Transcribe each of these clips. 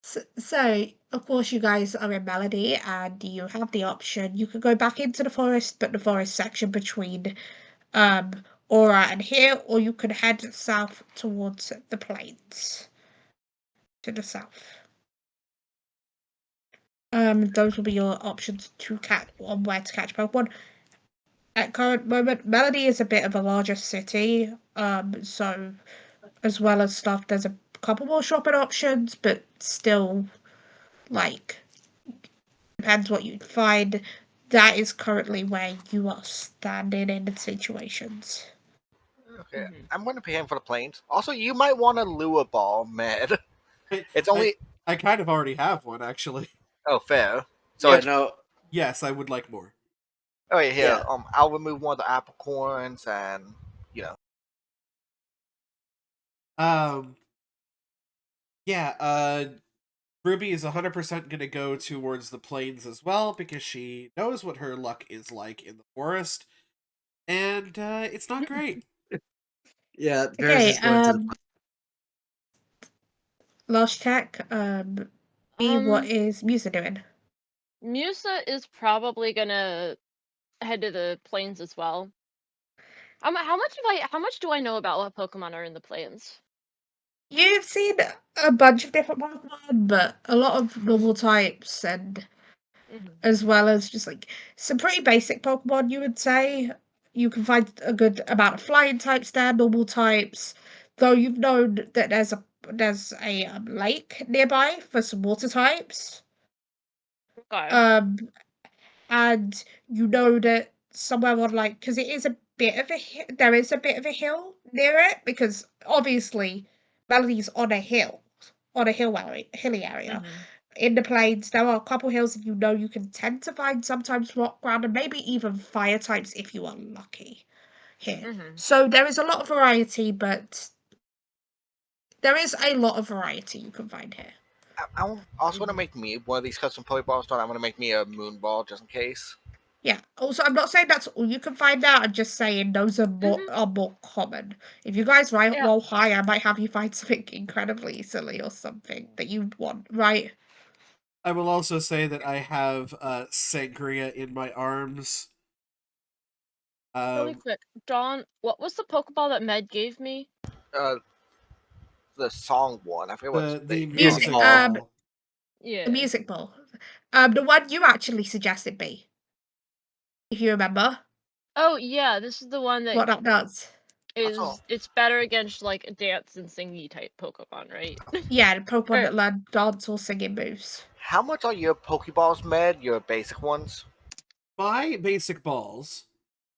So, of course, you guys are in Melody, and you have the option. You could go back into the forest, but the forest section between Aura and here, or you could head south towards the plains to the south. Those will be your options to catch on where to catch Pokemon. At current moment, Melody is a bit of a larger city, so as well as stuff, there's a couple more shopping options, but still, like, depends what you find. That is currently where you are standing in the situations. Okay, Mhm. I'm going to pay him for the planes. Also, you might want a lure ball, Med. I, It's I only I kind of already have one actually. fair. So Yeah, it's no, Yes, I would like more. okay. Here, yeah. I'll remove one of the apple corns, and you know, Um, yeah. Ruby is 100% going to go towards the plains as well because she knows what her luck is like in the forest, and it's not great. Yeah, Paris Okay, is going to the. last check. B, what Um, is Musa doing? Musa is probably gonna head to the plains as well. How much do I know about what Pokemon are in the plains? You've seen a bunch of different Pokemon, but a lot of normal types, and Mhm. as well as just like some pretty basic Pokemon, you would say. You can find a good amount of flying types there, normal types. Though you've known that there's a lake nearby for some water types. Okay. Um, and you know that somewhere on like because it is a bit of there is a bit of a hill near it because obviously Melody's on a hilly area. Mhm. In the plains, there are a couple hills that you know you can tend to find sometimes rock ground and maybe even fire types if you are lucky here. Mhm. So there is a lot of variety, but there is a lot of variety you can find here. I also want to Mhm. make me one of these custom Pokeballs. Done. I'm going to make me a moon ball just in case. Yeah. Also, I'm not saying that's all you can find out. I'm just saying those Mhm. are more common. If you guys Yeah. roll high, I might have you find something incredibly silly or something that you want. Right? I will also say that I have Sangria in my arms. Really Um, quick, Dawn, what was the Pokeball that Med gave me? Uh, the song one. I forget what the Music music ball. ball. The Yeah. music ball. The one you actually suggested me, if you remember Oh yeah, this is the one that what that does. also. it's better against like dance and singy type Pokemon, right? Yeah, the Pokemon Or that learn dance or singing moves. How much are your Pokeballs, Med? Your basic ones? My basic balls.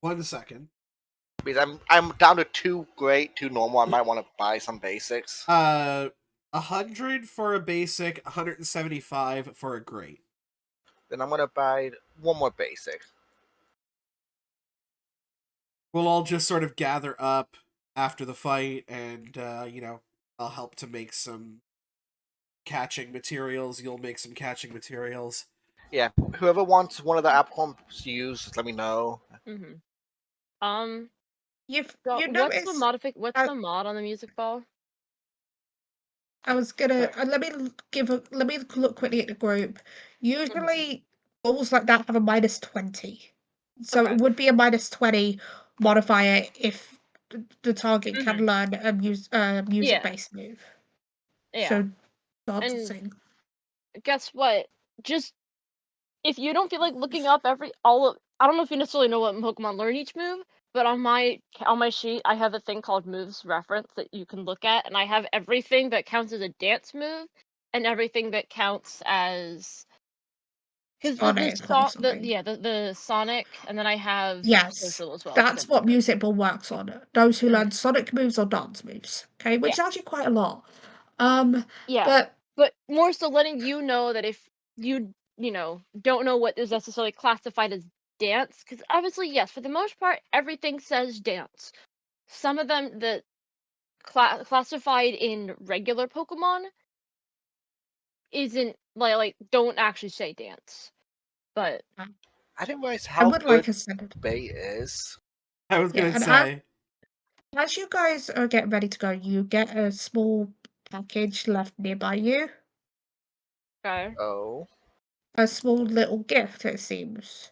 1 second. Because I'm down to two great, two normal. I might want to buy some basics. 100 for a basic, 175 for a great. Then I'm gonna buy one more basic. We'll all just sort of gather up after the fight, and I'll help to make some catching materials. You'll make some catching materials. Yeah, whoever wants one of the apple to use, just let me know. Mhm. Um, You notice. what's Uh, the mod on the music ball? I was gonna Sorry. let me look quickly at the group. Mhm. Usually, balls like that have a -20, so it Okay. would be a -20 modifier if the target can Mhm. learn a music Yeah. based move. Yeah. So dance or And sing. guess what? Just if you don't feel like looking up every all of I don't know if you necessarily know what Pokemon learn each move, but on my sheet I have a thing called moves reference that you can look at, and I have everything that counts as a dance move and everything that counts as because Sonic or something. the Sonic, and then I have Yes, social as well for that's what Gengar. music ball works on. Those who learn Mhm. sonic moves or dance moves. Okay, which Yeah, is actually quite a lot. Um, yeah, but but more so letting you know that if don't know what is necessarily classified as dance, because obviously yes, for the most part everything says dance. Some of them that classified in regular Pokemon isn't don't actually say dance, but I didn't realize I how would good like a sentence. Bay is. I was Yeah, gonna and say, as you guys are getting ready to go, you get a small package left nearby you. Okay. Oh. A small little gift, it seems.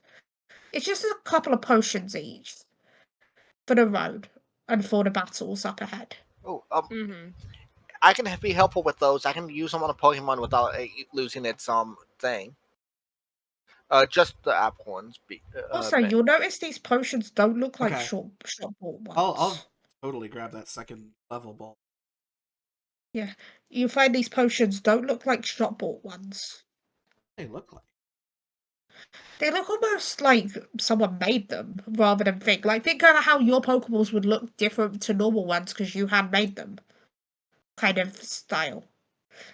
It's just a couple of potions each for the road and for the battles up ahead. Oh. Mm-hmm. I can be helpful with those. I can use them on a Pokemon without losing its thing. Just the apricorns. Also, you'll notice these potions don't look like Okay. short ball ones. I'll totally grab that second level ball. Yeah, you find these potions don't look like shop bought ones. They look like. They look almost like someone made them rather than think. Like, think of how your Pokeballs would look different to normal ones because you handmade them. Kind of style.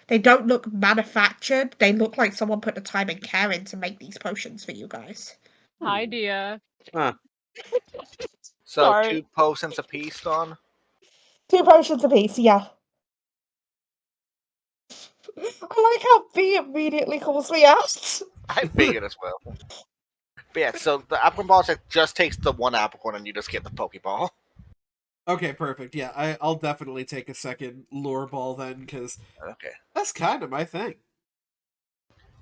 They don't look manufactured. They look like someone put the time and care in to make these potions for you guys. Hi, Dia. Huh. So Sorry. 2 potions apiece, Don? 2 potions apiece, yeah. I like how B immediately calls me out. I figured as well. But yeah, so the apricorn ball just takes the 1 apricorn and you just get the Pokeball. Okay, perfect. Yeah, I'll definitely take a second lure ball then, because Okay. that's kind of my thing.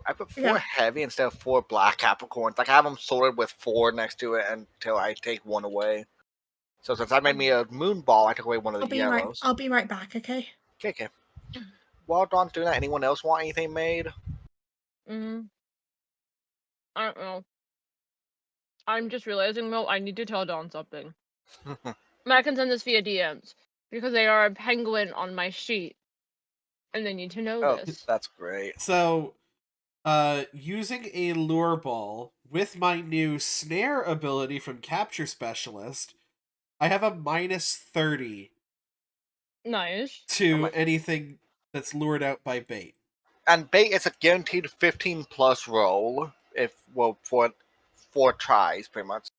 I put 4 Yeah. heavy instead of 4 black apricorns. Like I have them sorted with 4 next to it until I take 1 away. So since I made me a moon ball, I took away one of the yellows. I'll be right back, okay? Okay. While Don's doing that, anyone else want anything made? Mm-hmm. I don't know. I'm just realizing, though, I need to tell Dawn something. I can send this via DMs because they are a penguin on my sheet, and they need to know this. That's great. So, using a lure ball with my new snare ability from Capture Specialist, I have a -30 Nice. to anything that's lured out by bait. And bait is a guaranteed 15 plus roll for 4 tries, pretty much.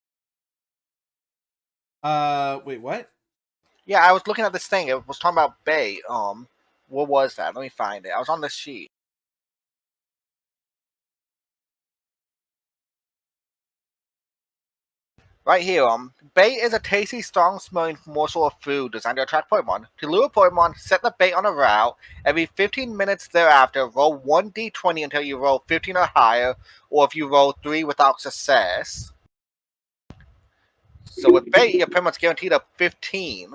Wait, what? Yeah, I was looking at this thing. It was talking about bait. What was that? Let me find it. I was on this sheet. Right here, bait is a tasty, strong-smelling morsel of food designed to attract Pokemon. To lure a Pokemon, set the bait on a route. Every 15 minutes thereafter, roll 1d20 until you roll 15 or higher, or if you roll 3 without success. So with bait, you're pretty much guaranteed a 15.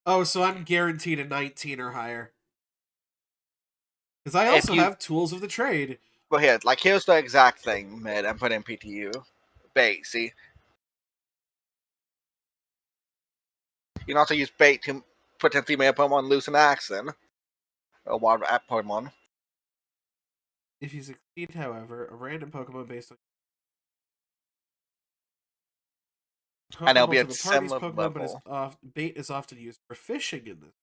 Oh, so I'm guaranteed a 19 or higher. Because I also have Tools of the Trade. Well, here's the exact thing, Mid. I'm putting PTU. Bait, see? You can also use bait to potentially make a Pokemon lose an accent. Or wild at Pokemon. If you succeed, however, a random Pokemon based on And it'll be comparable to at the party's similar Pokemon, level. bait is often used for fishing in this.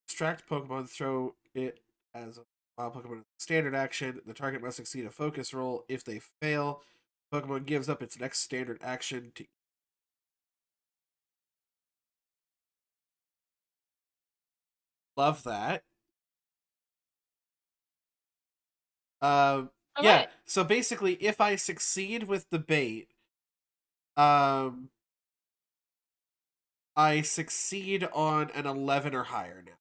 Distract Pokemon, throw it as a wild Pokemon standard action. The target must succeed a focus roll. If they fail, Pokemon gives up its next standard action to. Love that. Yeah. Okay. So basically, if I succeed with the bait, I succeed on an 11 or higher now.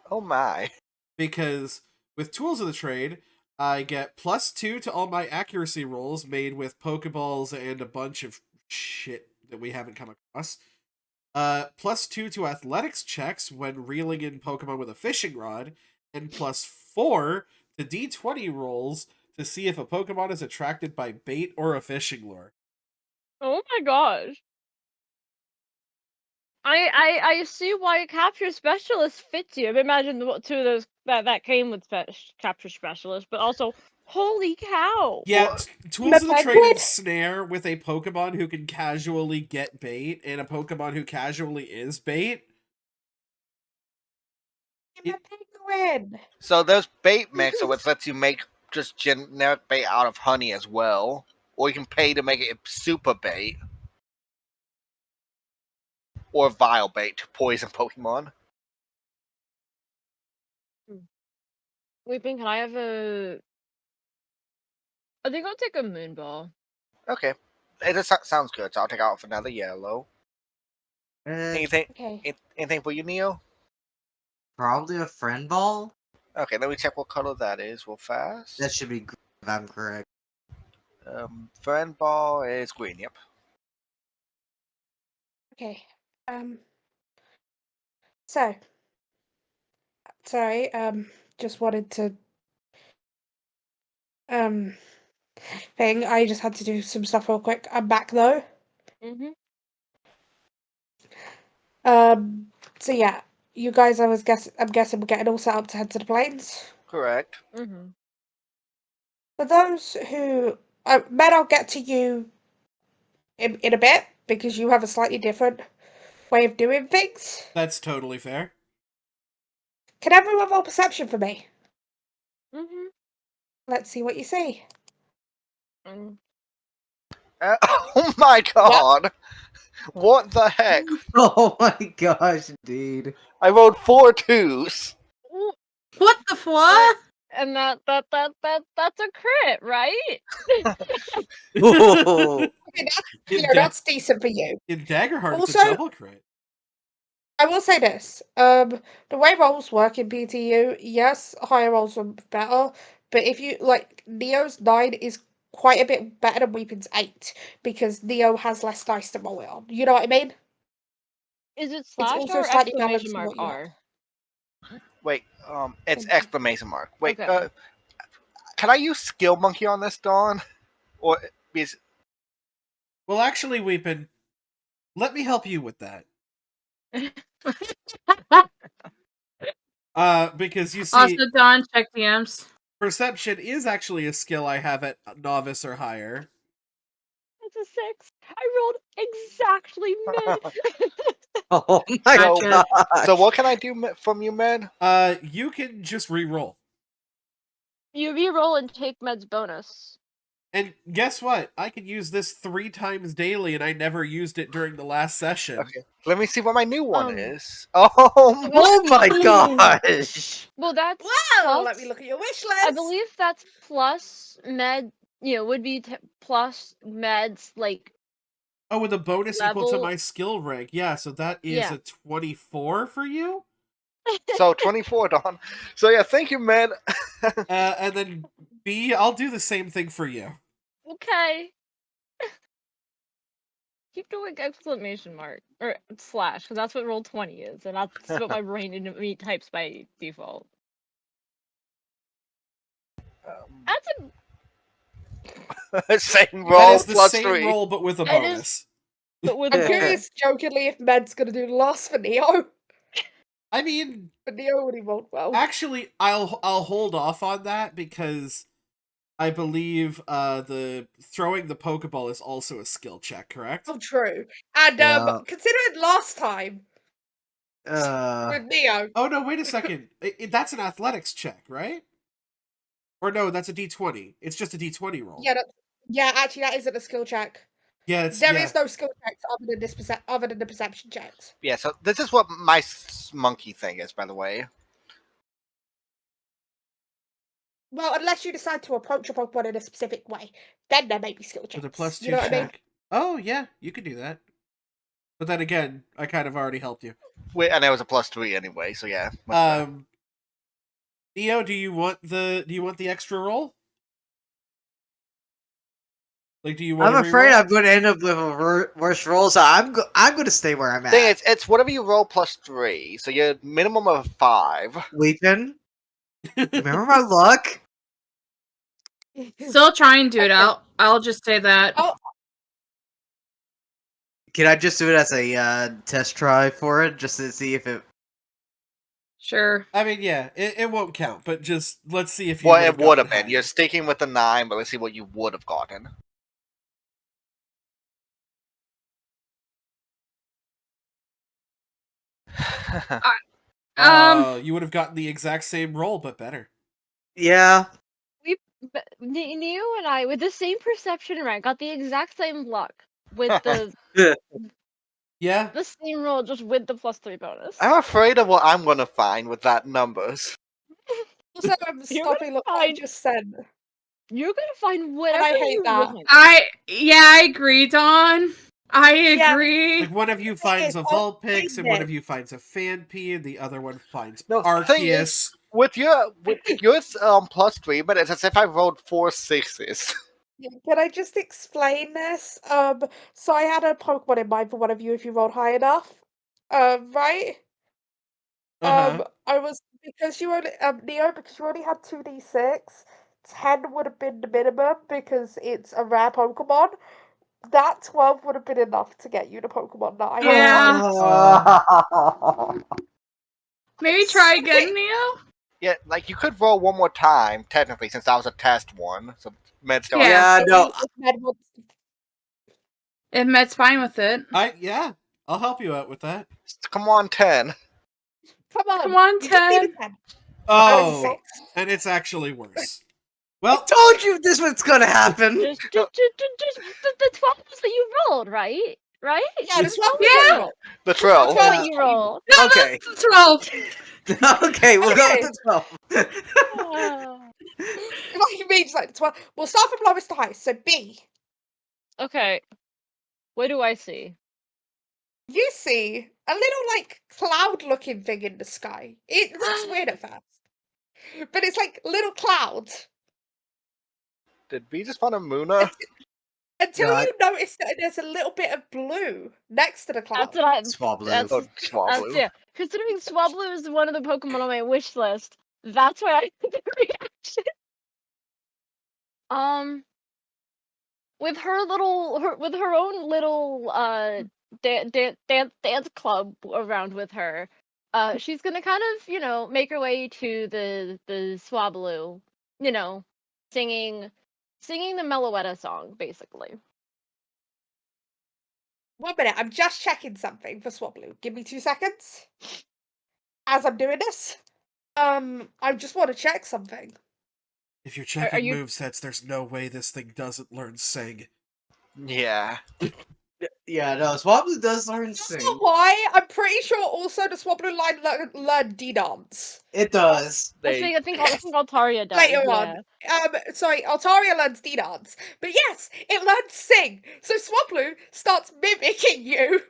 Oh my. Because with Tools of the Trade, I get +2 to all my accuracy rolls made with Pokeballs and a bunch of shit that we haven't come across. +2 to athletics checks when reeling in Pokemon with a fishing rod, and +4 to D20 rolls to see if a Pokemon is attracted by bait or a fishing lure. Oh my gosh. I see why Capture Specialist fits you. I've imagined the two of those that came with Capture Specialist, but also, holy cow! Yeah, Tools of the Trade penguin? and Snare with a Pokemon who can casually get bait and a Pokemon who casually is bait. I'm a penguin. So there's bait mixer, which lets you make just generic bait out of honey as well. Or you can pay to make it super bait. Or vile bait to poison Pokemon. Weeping, can I have a? I think I'll take a Moonball. Okay. It just sounds good, so I'll take out another yellow. Anything Okay. anything for you, Neo? Probably a friend ball. Okay, let me check what color that is real fast. That should be green if I'm correct. Friend ball is green. Yep. Okay. So, sorry. Just wanted to thing. I just had to do some stuff real quick. I'm back though. Mhm. So yeah, you guys. I'm guessing we're getting all set up to head to the plains. Correct. Mhm. For those who, Men, I'll get to you in a bit because you have a slightly different way of doing things. That's totally fair. Can everyone roll perception for me? Mhm. Let's see what you see. Mm. Oh my god! What the heck? Oh my gosh, dude. I rolled 4 2s. Ooh, What the what? and that's a crit, right? Oh. Okay, In, that's decent for you. in Daggerheart, it's Also- a double crit. I will say this. The way rolls work in PTU, yes, higher rolls are better, but if you like Neo's 9 is quite a bit better than Weepin's 8 because Neo has less dice to roll it on. You know what I mean? Is it It's slash also or slightly exclamation balanced from mark what you have. R? Wait, it's Thank you. exclamation mark. Wait, Okay. can I use skill monkey on this, Dawn? Or is Well, actually, Weepin, let me help you with that. Because you see, Also, Don, check DMs. perception is actually a skill I have at novice or higher. That's a 6. I rolled exactly mid. Oh my Gotcha. gosh. so? What can I do from you, man? You can just re-roll. You re-roll and take Med's bonus. And guess what? I can use this 3 times daily, and I never used it during the last session. Okay, let me see what my new one Um, is. Oh, Oh my gosh. Well, that's Well, plus, let me look at your wish list. I believe that's plus Med. Would be plus Med's like. Oh, with a bonus equal to Level- my skill rank. Yeah, so that is Yeah. a 24 for you. so 24, Dawn. So yeah, thank you, man. And then B, I'll do the same thing for you. Okay. Keep doing exclamation mark or slash because that's what roll 20 is, and that's what my brain me types by default. That's a Same That roll is the plus same 3. roll, but with a It is- bonus. but with I'm a curious, jokingly, if Med's gonna do the last for Neo. I mean, But Neo would rolled well. actually, I'll hold off on that because I believe the throwing the Pokeball is also a skill check, correct? Oh, true. And Yeah. considering last time with Neo, Oh no, wait a second. That's an athletics check, right? Or no, that's a D20. It's just a D20 roll. yeah, actually, that isn't a skill check. Yeah, There is no skill checks other than the perception checks. Yeah, so this is what my monkey thing is, by the way. Well, unless you decide to approach your Pokemon in a specific way, then there may be skill checks. with a plus 2 you know what I mean? check. Oh yeah, you could do that. But then again, I kind of already helped you. Wait, and it was a plus 3 anyway, so yeah. much better. Neo, do you want the extra roll? Like, do you want? I'm to afraid reroll? I'm going to end up with a worse roll, so I'm going to stay where I'm at. Thing is, it's whatever you roll plus 3, so you're minimum of 5. Weepin, remember my luck? Still trying to do it out. I'll just say that. Oh, Can I just do it as a test try for it, just to see if it... Sure. I mean, yeah, it won't count, but just let's see if you. Well, it would have gotten been. You're sticking with the 9, but let's see what you would have gotten. You would have gotten the exact same roll, but better. Yeah. Neo and I, with the same perception rank, got the exact same luck with the Yeah. the same roll, just with the plus 3 bonus. I'm afraid of what I'm going to find with that numbers. also, I'm You're stopping gonna what I find- just said. You're gonna find whatever I hate you that. want. I agree, Dawn. I agree. Like, one of you finds a I'll Vulpix, and find one it. of you finds a Phanpy, and the other one finds No, the thing Arceus. is, with your +3, but it's as if I rolled 4 6s. Yeah, can I just explain this? So I had a Pokemon in mind for one of you if you rolled high enough. Right? I was because you only Neo, because you only had 2d6, 10 would have been the minimum because it's a rare Pokemon. That 12 would have been enough to get you the Pokemon that I Yeah. Maybe try again, Neo? Yeah, like you could roll one more time, technically, since that was a test one. So Med still Yeah. no. If Med's fine with it. Yeah, I'll help you out with that. Come on, 10. Come on, You just need a 10. 10. Oh, and it's actually worse. I Well, told you this was gonna happen. Just the 12 that you rolled, right? Right? Yeah, the 12 was Yeah. you rolled. The The 12. 12 that you rolled. No, Okay. that's 12. Okay, we'll go with the 12. Like means like 12. We'll start from lowest to highest. So B. Okay. What do I see? You see a little like cloud-looking thing in the sky. It looks weird at first, but it's like little clouds. Did we just find a Muna? Until Yeah, you notice that there's a little bit of blue next to the cloud. That's what I. Swablu. That's Oh, Swablu. yeah. Considering Swablu is one of the Pokemon on my wish list, that's why I did the reaction. With with her own little dance club around with her, she's gonna kind of make her way to the Swablu, singing the Meloetta song basically. 1 minute, I'm just checking something for Swablu. Give me 2 seconds. As I'm doing this, I just want to check something. if you're checking you- movesets, there's no way this thing doesn't learn Sing. Yeah. Yeah, no, Swablu does learn That's sing. not why. I'm pretty sure also the Swablu line learned D-dance. It does. I think Altaria does. Later Yeah. on. Sorry, Altaria learns D-dance. But yes, it learns sing. So Swablu starts mimicking you.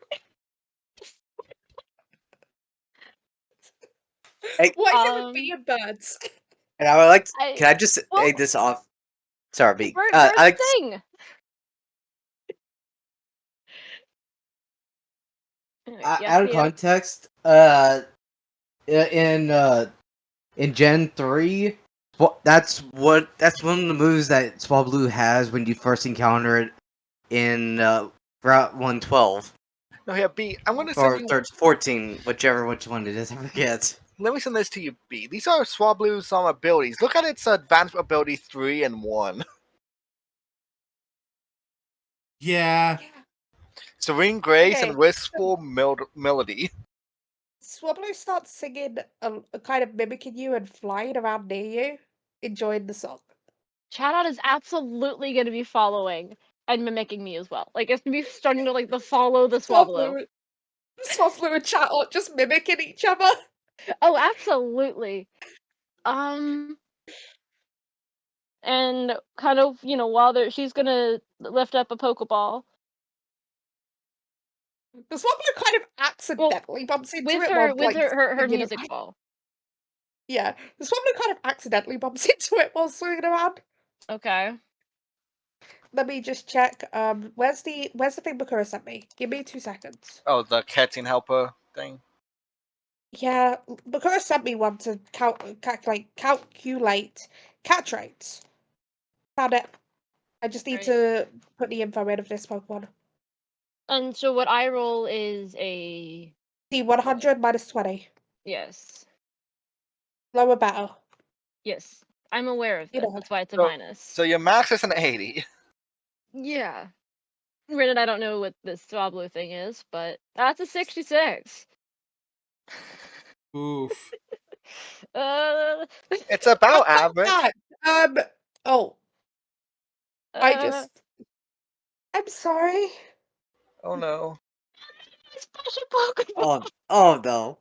What is it with bee and birds? And I would like to, I- can I just well, say this off? Sorry, B. Bird I like to, sing. out of context, in Gen 3, that's one of the moves that Swablu has when you first encounter it in Route 112. No, here, B. I'm gonna Or send you. 14, which one it is, I forget. Let me send this to you, B. These are Swablu's abilities. Look at its advanced ability 3 and 1. Yeah. Serene Grace Okay. and Wistful Melody. Swablu starts singing, kind of mimicking you and flying around near you, enjoying the song. Chatot is absolutely going to be following and mimicking me as well. Like, it's going to be starting to, the follow the Swablu. Swablu and Chatot just mimicking each other. Oh, absolutely. And kind of, while she's going to lift up a Pokeball. The Swablu kind of accidentally bumps into With it her, while, her swinging music around. ball. Yeah, the Swablu kind of accidentally bumps into it while swinging around. Okay. Let me just check. Where's the thing Bakura sent me? Give me 2 seconds. Oh, the catching helper thing. Yeah, Bakura sent me one to calculate catch rates. Found it. I just need to put the info in of this Pokemon. And so what I roll is a D100 minus 20. yes. Lower better. Yes. I'm aware of You this. know. That's why it's a So- minus. So your max is an 80. Yeah. Granted, I don't know what this Swablu thing is, but that's a 66. Oof. It's about average. Oh, I'm sorry. Oh no. Special Pokemon. Oh no.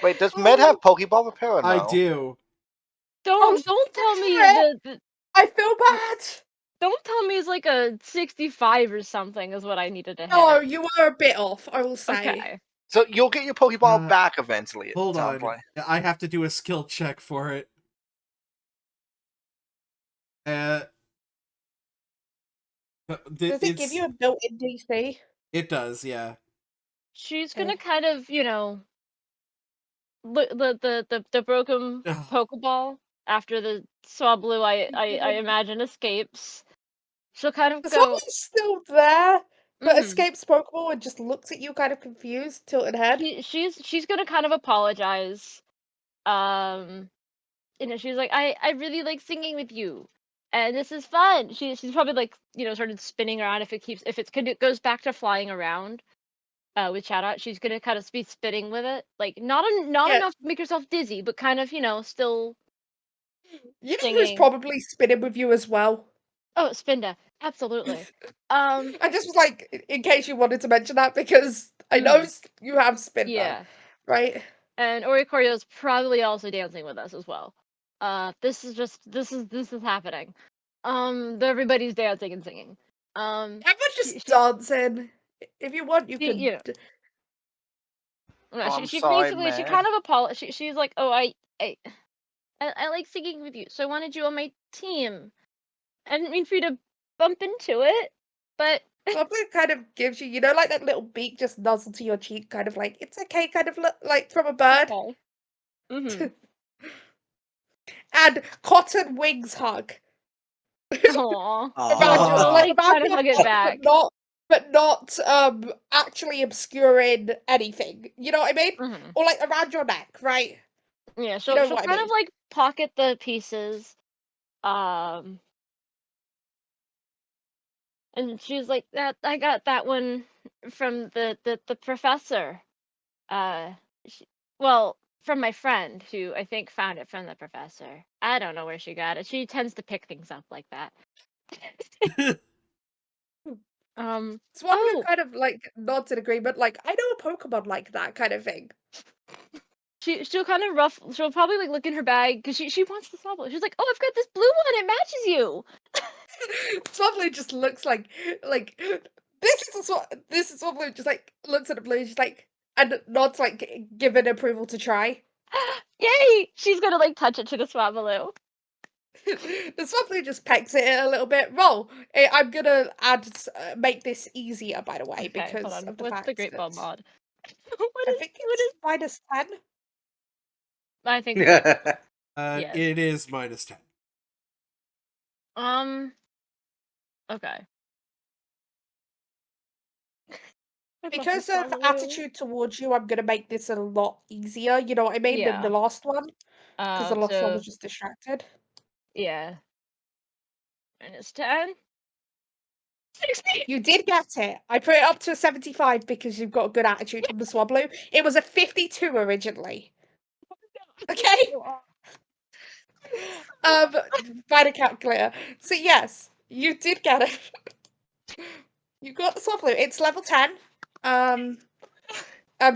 Wait, does Med have Pokeball repair or no? I do. Don't tell me that. I feel bad. Don't tell me it's like a 65 or something is what I needed to hit. Oh, you were a bit off, I will say. Okay. So you'll get your Pokeball back eventually. It Hold sounds on. like. I have to do a skill check for it. Does it give you a built-in DC? It does, yeah. She's Okay. gonna kind of, the broken Ugh. Pokeball after the Swablu I imagine escapes. She'll kind of The go, Swablu's still there, but mm-hmm. escapes Pokeball and just looks at you kind of confused, tilted head. She's gonna kind of apologize. She's like, I really like singing with you, and this is fun. She's probably like, started spinning around if it goes back to flying around. With Chatot, she's gonna kind of be spinning with it, like not Yeah. enough to make herself dizzy, but kind of, still You know who's singing. probably spinning with you as well? Oh, Spinda, absolutely. I just was like, in case you wanted to mention that, because I know you have Spinda, Yeah, right? and Oricorio's probably also dancing with us as well. This is happening. Everybody's dancing and singing. Everyone's She, just she, dancing. If you want, you she can. you know, no, Oh, she I'm she sorry, basically she man. kind of she's like, oh, I like singing with you, so I wanted you on my team. I didn't mean for you to bump into it, but Swablu kind of gives you, like that little beak just nuzzle to your cheek, kind of like, it's okay, kind of look like from a bird. okay. Mm-hmm. And cotton wings hug. Aww. Around your, She'll like, like around try to your hug it neck, but back. not actually obscuring anything. You know what I mean? Mm-hmm. Or like around your neck, right? Yeah, You she'll know she'll what I kind mean? of like pocket the pieces. Um and she's like, that I got that one from the professor. She, well, from my friend who I think found it from the professor. I don't know where she got it. She tends to pick things up like that. Swablu Oh, kind of like nods in agreement, like, I know a Pokemon like that kind of thing. she'll kind of she'll probably like look in her bag because she wants the Swablu. She's like, oh, I've got this blue one. It matches you. Swablu just looks like this is Swablu just like looks at the blue, just like and nods like giving approval to try. Yay! She's gonna like touch it to the Swablu. The Swablu just pecks at it a little bit. Roll. I'm gonna make this easier, by the way, Okay, hold because on. of the What's the fact Great that Ball mod? I think What it's is? -10. I think so. Yes. It is -10. Okay. I love Because this of Swablu. attitude towards you, I'm gonna make this a lot easier. You know what I mean? Than the Yeah. last one, because the last one So was just distracted. yeah. -10. 60. You did get it. I put it up to a 75 because you've got a good attitude from the Swablu. It was a 52 originally. Okay? Um, by the calculator. So yes, you did get it. You got the Swablu. It's level 10. Do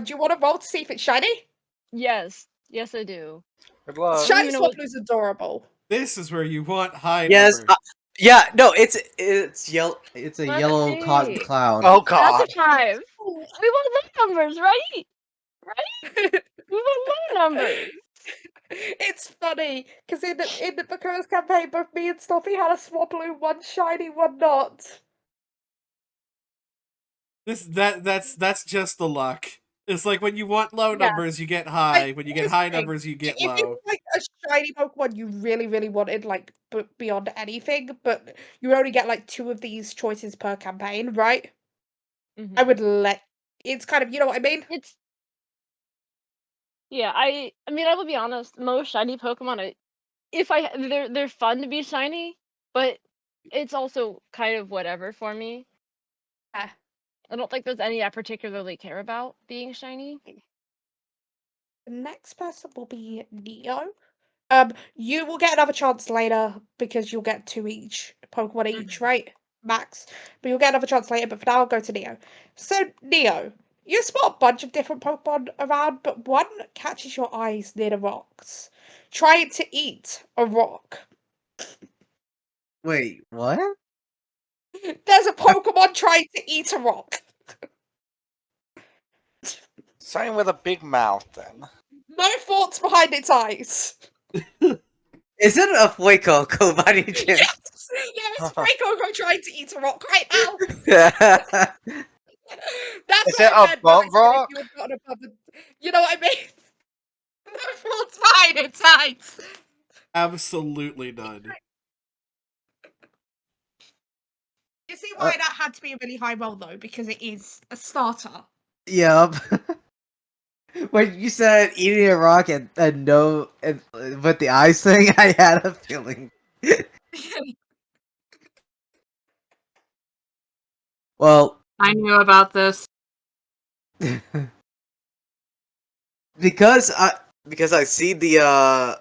you want to roll to see if it's shiny? Yes. Yes, I do. Good luck. I don't Shiny even know what. Swablu's adorable. This is where you want high Yes. numbers. Yeah. No. It's yellow. It's a Let's yellow cotton see. cloud. Oh That's a God. 5. We want low numbers, right? Right? We want low numbers. It's funny because in the Bakura's campaign, both me and Stoffy had a Swablu, one shiny, one not. That's just the luck. It's like when you want low Yeah. numbers, you get Like, high. When you get here's the high thing. numbers, you get If you low. like a shiny Pokemon you really, really wanted, like beyond anything, but you only get like 2 of these choices per campaign, right? I would let. It's kind of, you know what I mean? It's yeah. I mean, I will be honest. Most shiny Pokemon, if they're fun to be shiny, but it's also kind of whatever for me. Yeah. I don't think there's any I particularly care about being shiny. The next person will be Neo. You will get another chance later because you'll get 2 each, Pokemon each, right? Max. But you'll get another chance later, but for now I'll go to Neo. So, Neo, you spot a bunch of different Pokemon around, but one catches your eyes near the rocks. Try to eat a rock. Wait. What? There's a Pokemon trying to eat a rock. Something with a big mouth, then. No thoughts behind its eyes. Is it a Fuecoco by any chance? Yes, yes, Fuecoco trying to eat a rock right now. That's Is what it I a meant when I bump said if rock? you had gotten above it. You know what I mean? No thoughts behind its eyes. Absolutely none. You see why that had to be a really high roll though, because it is a starter. Yep. When you said eating a rock and no, and with the eyes thing, I had a feeling. Well, I knew about this. because I see the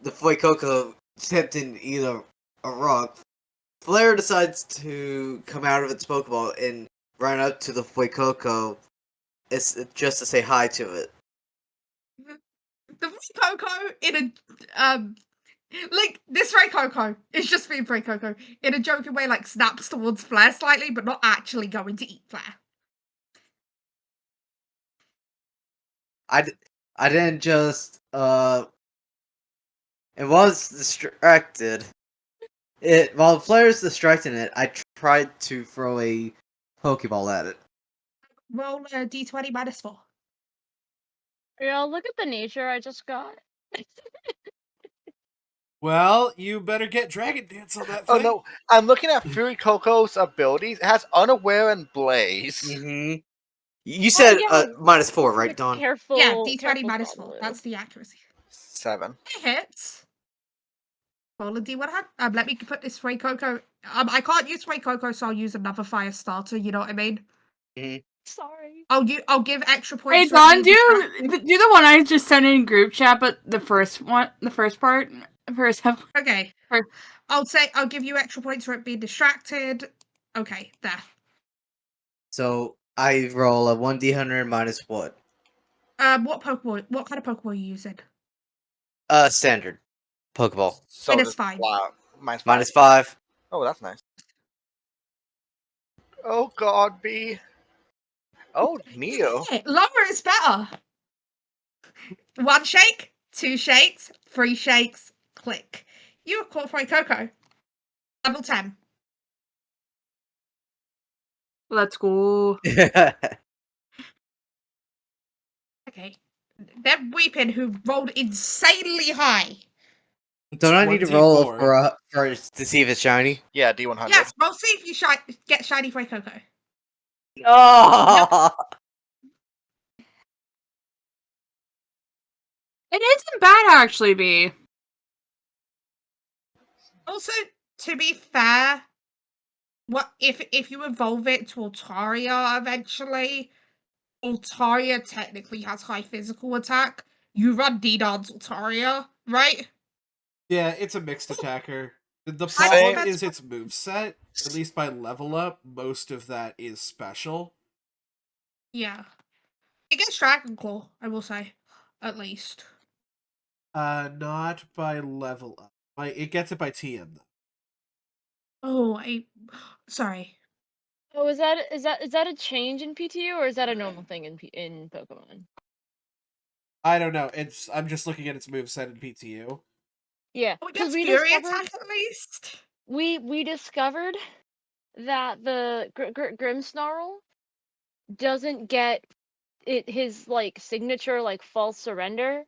Fuecoco attempting to eat a rock, Flare decides to come out of its Pokeball and run up to the Fuecoco just to say hi to it. The Fuecoco in a like this Fuecoco is just being Fuecoco in a joking way, like snaps towards Flare slightly, but not actually going to eat Flare. I didn't just it was distracted. While Flare's distracting it, I tried to throw a Pokeball at it. Roll a d20 -4. Yeah, look at the nature I just got. Well, you better get Dragon Dance on that Oh thing. no, I'm looking at Fuecoco's abilities. It has Unaware and Blaze. Mm-hmm. You said yeah. -4, right, But Dawn? careful. Yeah, d20 careful, -4. Swablu. That's the accuracy. 7. It hits. Roll a d100. Let me put this Fuecoco. I can't use Fuecoco, so I'll use another fire starter. You know what I mean? Sorry. I'll give extra Hey, points. For Don, it being distracted. do the one I just sent in group chat, but the first part, Okay. First. I'll give you extra points for it being distracted. Okay, there. So I roll a 1d100 minus what? What Pokemon? What kind of Pokemon are you using? Standard Pokeball. So Minus does 5. wow, -5. -5. Oh, that's nice. Oh God, B. Oh, Neo. Yeah, lower is better. 1 shake, 2 shakes, 3 shakes, click. You have caught Fuecoco. Level 10. let's go. Okay. They're Weeping, who rolled insanely high. Don't I need to roll 24. for to see if it's shiny? Yeah, D100. Yes, roll see if you get shiny Fuecoco. Oh! It isn't bad, actually, B. Also, to be fair, what if you evolve it to Altaria eventually? Altaria technically has high physical attack. You run Dinar's Altaria, right? Yeah, it's a mixed attacker. The I problem think is that's its moveset, at least by level up, most of that is special. yeah. It gets Dragon Claw, I will say, at least. Not by level up. It gets it by TM though. Oh, sorry. Oh, is that a change in PTU or is that a normal thing in Pokemon? I don't know. I'm just looking at its moveset in PTU. Yeah, Oh, it because gets we Fury discovered attack at least. we discovered that the Grimmsnarl doesn't get his like signature like false surrender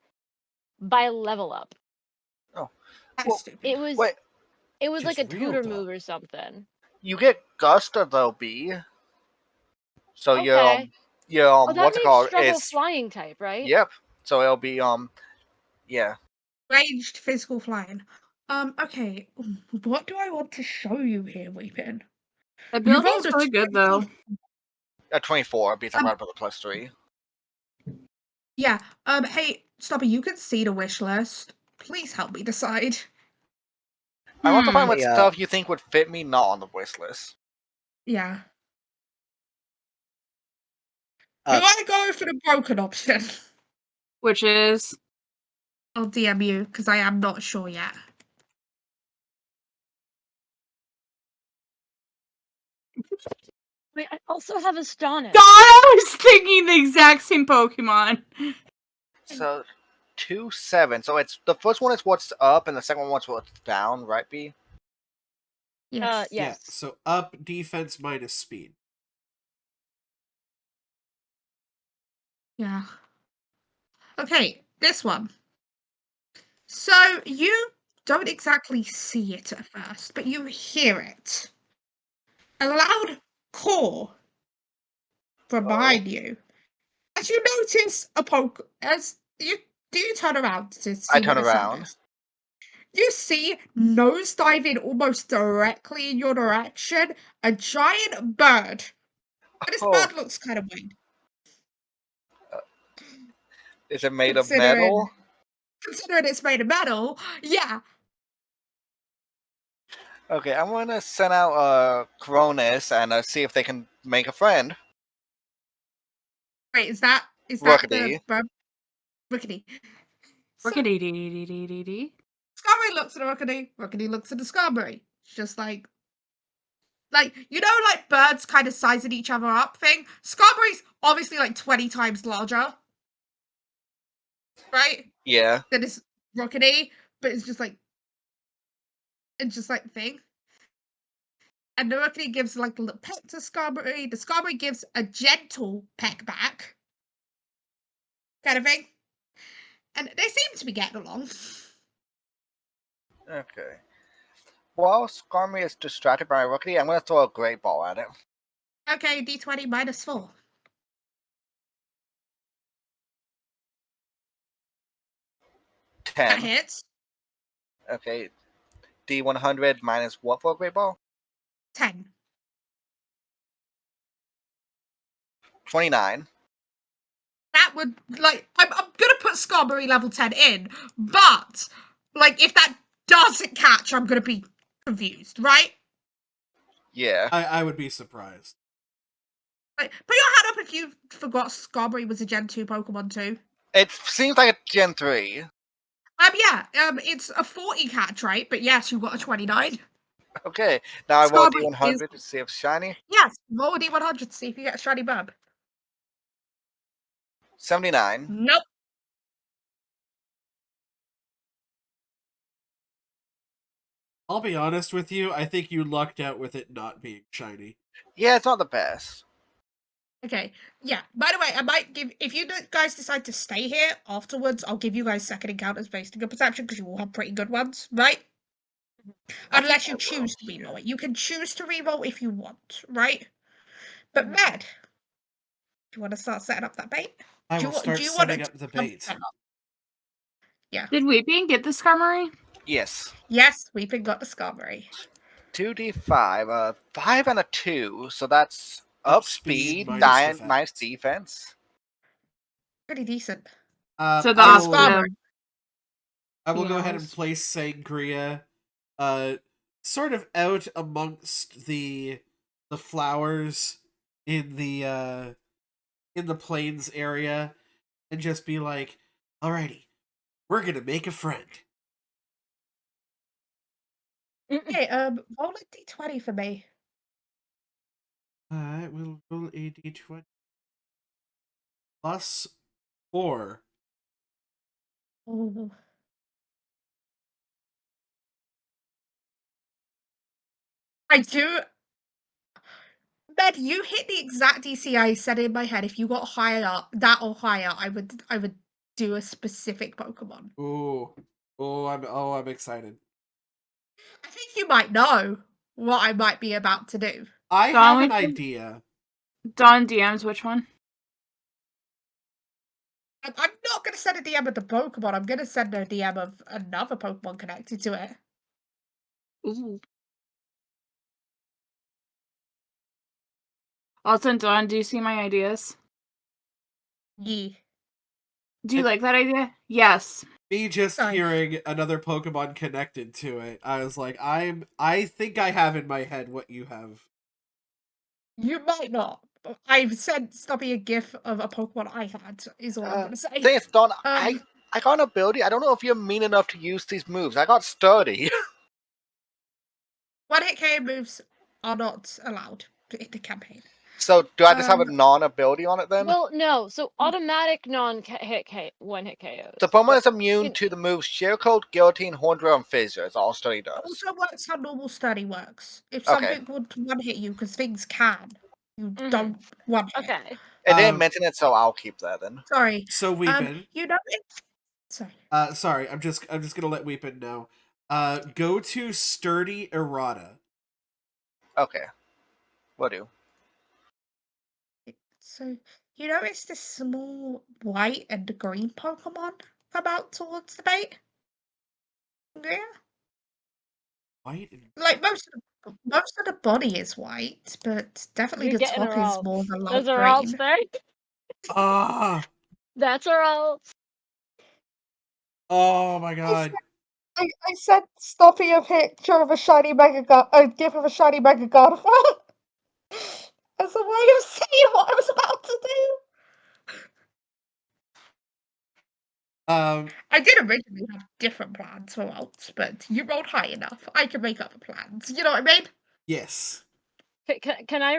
by level up. Oh, That's well, stupid. It was wait. like Just a real tutor dumb. move or something. You get Gusta though, B. So Okay. your Oh, that what's it makes called struggle is flying type, right? yep. So it'll be yeah. Ranged physical flying. Okay. What do I want to show you here, Weepin? The You ability rolled is a really good, though. 24 because I'm right about the +3. Yeah. Hey, Stubby, you can see the wish list. Please help me decide. I want to find what Hey, stuff you think would fit me not on the wish list. Yeah. Do Uh, I go for the broken option? Which is I'll DM you because I am not sure yet. Wait, I also have Astonish. God, I was thinking the exact same Pokemon. So 2-7. So it's the first one is what's up, and the second one is what's down, right, B? Yes. Yeah, Yes. so up, defense minus speed. Yeah. Okay, this one. So you don't exactly see it at first, but you hear it. A loud call from behind you. As you notice a poke, as you turn around to see I what turn the sound around. is. You see, nose diving almost directly in your direction, a giant bird. But this Oh, bird looks kind of weird. is it made of Considering metal? it's made of metal, yeah. Okay, I'm gonna send out Cronus and see if they can make a friend. Wait, is that the Rookity. bird? Rickety. So Rookity-dee-dee-dee-dee-dee. Scarberry looks at Rookity. Rookity looks at the Scarberry. It's just like you know, like birds kind of sizing each other up thing. Scarberry's obviously like 20 times larger, right? Yeah. Than this Rockety, but it's just like thing. And the Rockety gives like a little peck to Scarberry. The Scarberry gives a gentle peck back, kind of thing. And they seem to be getting along. Okay. While Skarmory is distracted by Rookity, I'm gonna throw a great ball at it. Okay, D20 -4. 10. That hits. Okay. D100 minus what for a great ball? 10. 29. That would I'm gonna put Scarberry level 10 in, but like if that doesn't catch, I'm gonna be confused, right? Yeah. I would be surprised. Like, put your hand up if you forgot Scarberry was a Gen 2 Pokemon too. It seems like a Gen 3. It's a 40 catch, right? But yes, you got a 29. Okay. Now I roll Scarberry is D100 to see if shiny. yes. Roll a D100 to see if you get a shiny bub. 79. Nope. I'll be honest with you, I think you lucked out with it not being shiny. Yeah, it's not the best. Okay. Yeah. By the way, I might give if you guys decide to stay here afterwards, I'll give you guys second encounters based on good perception because you all have pretty good ones, right? I Unless think you I will. choose to reroll it. You can choose to reroll if you want, right? But Med, do you want to start setting up that bait? I Do will you, start do you want setting to up the bait. Yeah. Did Weeping get the Skarmory? Yes. Yes, we've got the Scarberry. 2d5. 5 and a 2. So that's Up up speed speed, minus minus defense. Pretty defense. decent. So the I And will, Scarberry. I will go ahead and Yes. place Sangria sort of out amongst the flowers in the plains area and just be like, alrighty, we're gonna make a friend. Okay, roll a D20 for me. I will roll a d20 plus 4. Ooh. I do. Med, you hit the exact DC I said in my head. If you got higher, that or higher, I would do a specific Pokemon. Ooh. I'm excited. I think you might know what I might be about to do. I Don, have an which one? idea. Don DMs, which one? I'm not going to send a DM of the Pokemon. I'm going to send a DM of another Pokemon connected to it. Ooh. Also, Don, do you see my ideas? Yeah. Do you I- like that idea? Yes. Me just Sorry. hearing another Pokemon connected to it, I was like, I think I have in my head what you have. You might not. I've sent Stubby a gif of a Pokemon I had, is all I'm going to say. Thing is, Don, Um, I got an ability. I don't know if you're mean enough to use these moves. I got sturdy. one hit KO moves are not allowed in the campaign. So do I just have a non-ability on it then? Well, no. So automatic non-hit one-hit KOs. The Pokemon but is immune to the moves Sheer Coat, Guillotine, Horn Drill, and Fissure. It's all Study It does. also works how normal study works. If Okay. something would one hit you, because things can, you Mhm. don't one hit. Okay. It didn't mention it, so I'll keep that then. Sorry. So Weepin. You know it. Sorry. Sorry, I'm just gonna let Weepin know. Go to Sturdy Errata. Okay. Will do. So you notice this small white and green Pokemon come out towards the bait? Yeah. White and Like most of the body is white, but definitely You're the getting top her is alts. more the light Those are alts green. there. ah. That's our alts. Oh my god. I sent Stuffy a picture of a shiny a gif of a shiny Mega Gardevoir as a way of saying what I was about to do. I did originally have different plans for Waltz, but you rolled high enough. I can make other plans. You know what I mean? Yes. Can I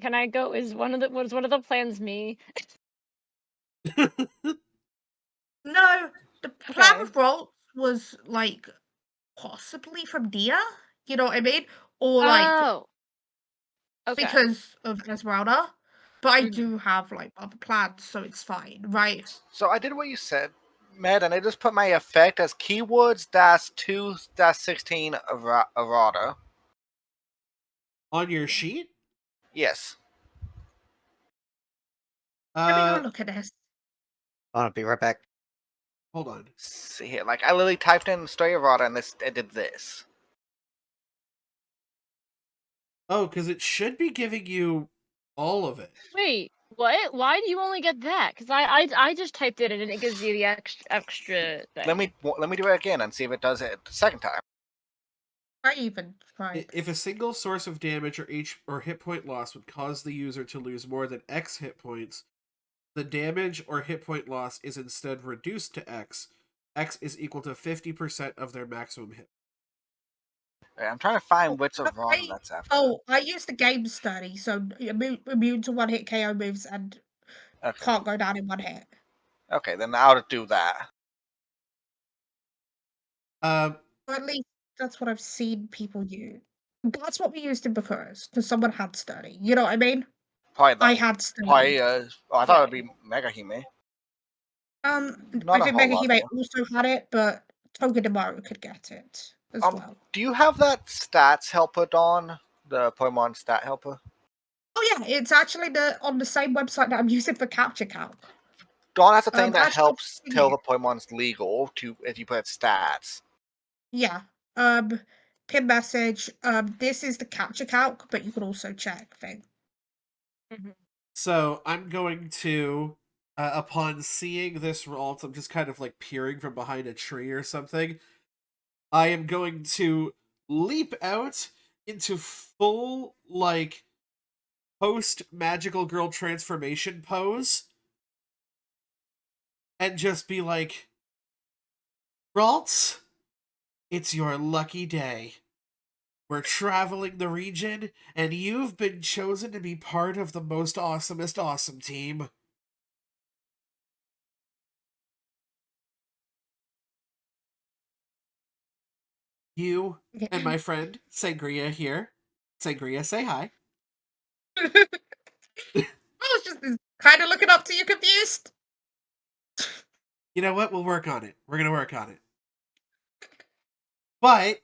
can I go? Was one of the plans me? No, the plan Okay. with Waltz was like possibly from Dia. You know what I mean? Or like Oh. Okay. because of Esmeralda. But I Mhm. do have like other plans, so it's fine, right? So I did what you said, Med, and I just put my effect as keywords -2-16 errata. On your sheet? Yes. Let me go look at this. I'll be right back. Hold on. See here, like I literally typed in Study Errata and it did this. Oh, because it should be giving you all of it. Wait, what? Why do you only get that? Because I just typed it in and it gives you the extra thing. Let me do it again and see if it does it the second time. I even tried. If a single source of damage or hit point loss would cause the user to lose more than X hit points, the damage or hit point loss is instead reduced to X. X is equal to 50% of their maximum hit. Right, I'm trying to find which errata I, that's after. I used the game study, so immune to one hit KO moves and Okay. can't go down in one hit. Okay, then I'll do that. Um, Or at least that's what I've seen people use. That's what we used in because someone had study. You know what I mean? I had study. Probably I thought it'd be Mega Hime. Not I a think whole Mega lot Hime though. also had it, but Togedemaru could get it as well. Do you have that stats helper, Dawn? The Pokemon stat helper? Oh yeah, it's actually on the same website that I'm using for Capture Calc. Dawn has a thing that Actually, helps tell the Pokemon's legal to if you put stats. yeah. Pin message. This is the Capture Calc, but you can also check thing. So I'm going to, upon seeing this result, I'm just kind of like peering from behind a tree or something. I am going to leap out into full, like, post magical girl transformation pose and just be like, Ralts, it's your lucky day. We're traveling the region, and you've been chosen to be part of the most awesomest awesome team. You and my friend Sangria here. Sangria, say hi. I was just kind of looking up to you, confused. You know what? We'll work on it. We're gonna work on it. But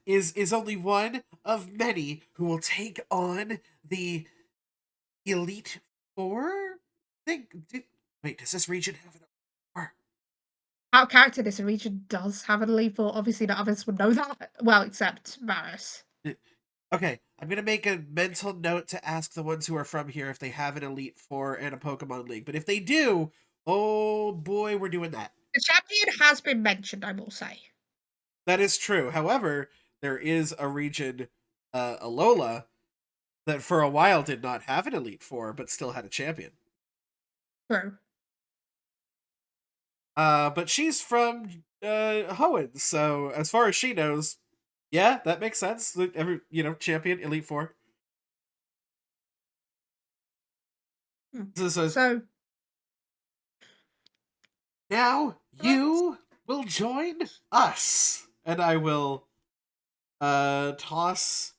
is only one of many who will take on the Elite Four. Wait, does this region have an four? Our character in this region does have an elite four. Obviously, the others would know that. Well, except Varus. Okay, I'm gonna make a mental note to ask the ones who are from here if they have an Elite Four and a Pokemon League. But if they do, oh boy, we're doing that. The champion has been mentioned, I will say. That is true. However, there is a region, Alola, that for a while did not have an Elite Four, but still had a champion. True. But she's from Hoenn, so as far as she knows, yeah, that makes sense. Every champion, Elite Four. So now you will join us, and I will toss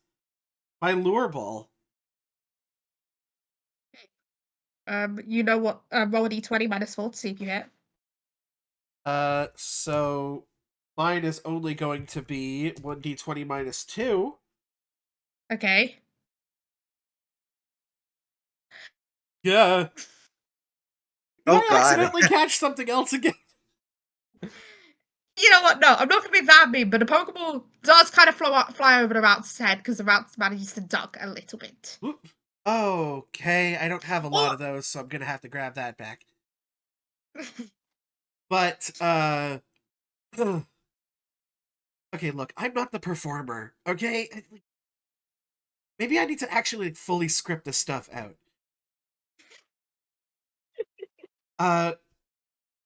my lure ball. you know what? Roll a d20 -4 to see if you hit. So mine is only going to be 1d20 -2. Okay. Yeah. Did Oh I god. accidentally catch something else again? You know what? No, I'm not going to be that mean, but the Pokeball does kind of fly over the Rout's head because the Rout manages to duck a little bit. Oop. Okay, I don't have a lot Or- of those, so I'm gonna have to grab that back. But okay, look, I'm not the performer. Okay, maybe I need to actually fully script this stuff out. Uh,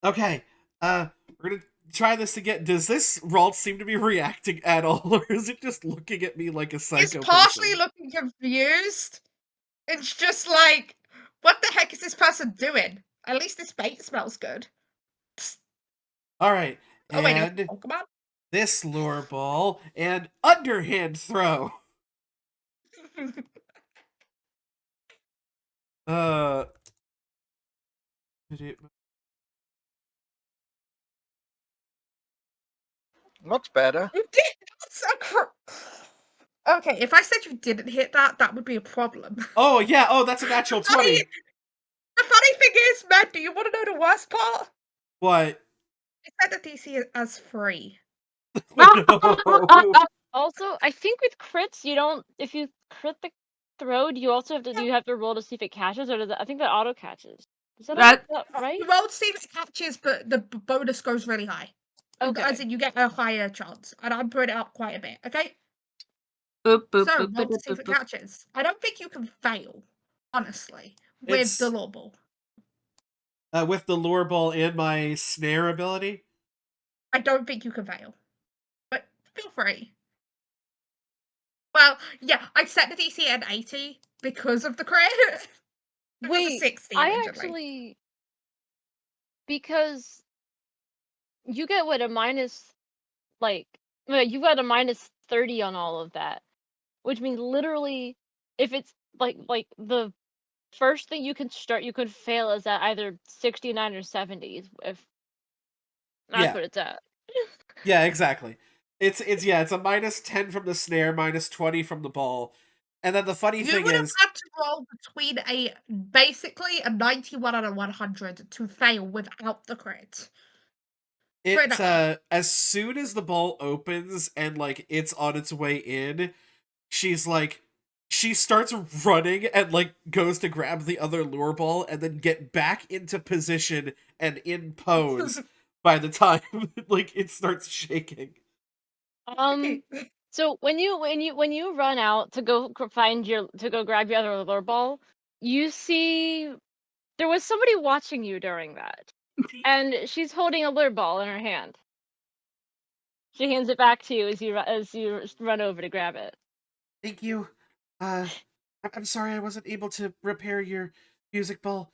okay. We're gonna try this again. Does this Ralt seem to be reacting at all, or is it just looking at me like a He's psycho partially person? looking confused. It's just like, what the heck is this person doing? At least this bait smells good. Psst. All right, Oh wait, no, and Pokemon? this lure ball and underhand throw. Uh, Much better. You did. That's a Okay, if I said you didn't hit that, that would be a problem. oh yeah, oh that's a The natural funny, 20. the funny thing is, Matt, do you want to know the worst part? What? I set the DC as free. Oh no. Also, I think with crits, you don't. If you crit the throw, do you also have to? Do you have to roll to see if it catches, or does it? I think that auto catches. Is that right? You roll to see if it catches, but the bonus goes really high. Okay. As in, you get a higher chance, and I'm putting it up quite a bit. Okay. Boop, boop, So boop, roll boop, to see if boop, it boop. catches. I don't think you can fail, honestly, with the It's law ball. with the lure ball and my snare ability. I don't think you can fail, but feel free. Well, yeah, I set the DC at 80 because of the crit. It was a Wait, 60 I originally. actually because you get what a minus like well, you got a minus 30 on all of that, which means literally if it's like the first thing you can start you could fail is at either 69 or 70 if that's Yeah. what it's at. Yeah, exactly. It's yeah, it's a -10 from the snare, -20 from the ball. And then the funny You thing would have is had to roll between basically a 91 and a 100 to fail without the crit. Put it it that way. as soon as the ball opens and like it's on its way in, she's like she starts running and like goes to grab the other lure ball and then get back into position and in pose by the time like it starts shaking. Um so when you run out to go find your to go grab your other lure ball, you see there was somebody watching you during that. And she's holding a lure ball in her hand. She hands it back to you as you run over to grab it. Thank you. I'm sorry I wasn't able to repair your music ball.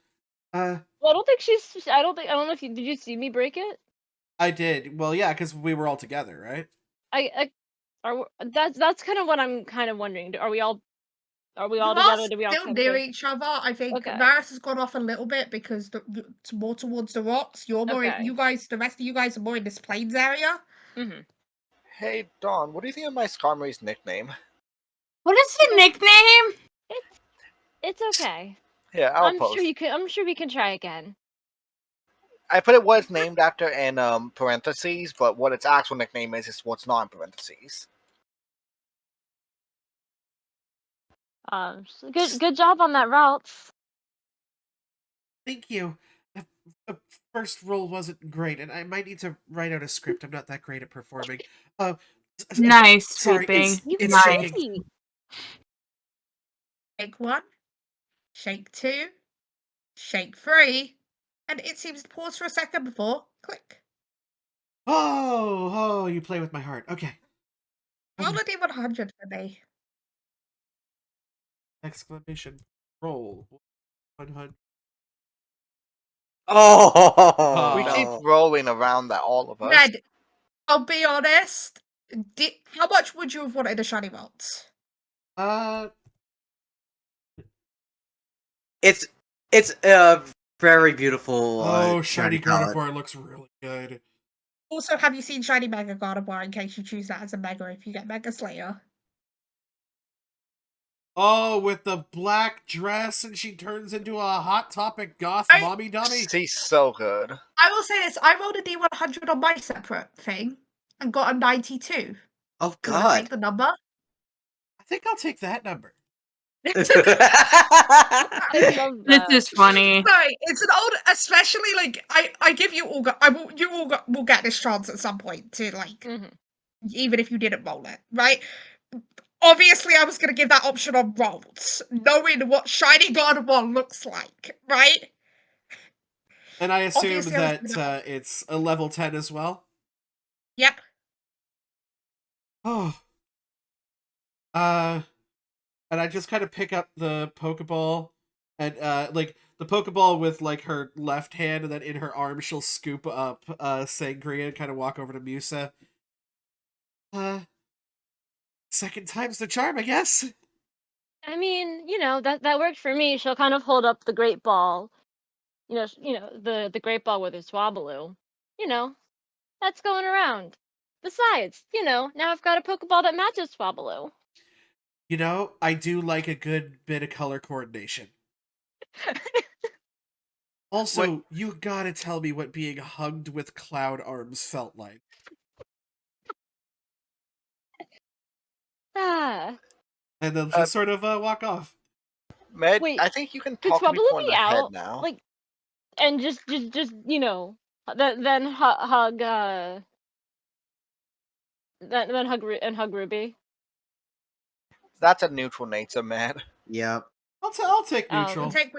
Well, I don't think she's. I don't know if you did. You see me break it? I did. Well, yeah, because we were all together, right? I that's kind of what I'm kind of wondering. Are we all? Are we You all are together? Do we all still come near to? each other. I think Okay. Varus has gone off a little bit because it's more towards the rocks. You're more. Okay. You guys, the rest of you guys, are more in this plains area. Mm-hmm. Hey, Dawn, what do you think of my Skarmory's nickname? What is his nickname? It's okay. Yeah, I'll post. I'm sure we can try again. I put it what it's named after in parentheses, but what its actual nickname is what's not in parentheses. Good job on that route. Thank you. The first roll wasn't great, and I might need to write out a script. I'm not that great at performing. Uh, Nice, sorry, sweeping. You it's Nice. shaking. Shake 1, shake 2, shake 3, and it seems to pause for a second before click. Oh, you play with my heart. Okay. Roll a d100 for me. Exclamation. Roll. 100. Oh, We Oh. keep no. rolling around that, all of us. Red, I'll be honest. How much would you have wanted a shiny vault? It's a very beautiful Shiny palette. Gardevoir looks really good. Also, have you seen Shiny Mega Gardevoir in case you choose that as a Mega if you get Mega Slayer? Oh, with the black dress and she turns into a Hot Topic goth I- mommy dummy. She's so good. I will say this, I rolled a D100 on my separate thing and got a 92. Oh Do you want to god. take the number? I think I'll take that number. I love This that. is funny. Sorry, it's an old, especially like I give you all, you all will get this chance at some point to like, Mhm. even if you didn't roll it, right? Obviously, I was gonna give that option on rolls, knowing what Shiny Gardevoir looks like, right? And I assume Obviously, I was that gonna. it's a level 10 as well. Yep. Oh. And I just kind of pick up the Pokeball and like the Pokeball with like her left hand, and then in her arm she'll scoop up Sangria and kind of walk over to Musa. Second time's the charm, I guess. I mean, that worked for me. She'll kind of hold up the great ball. The great ball with her Swablu. You know, that's going around. Besides, now I've got a Pokeball that matches Swablu. I do like a good bit of color coordination. Also, you gotta tell me what being hugged with cloud arms felt like. Ah. And then just sort of walk off. Med, Wait, I think you can could talk Swablu people in be the head out? now. Like, and just then hug then hug Ruby. That's a neutral nature, Med. Yep. I'll take Oh, You neutral. can take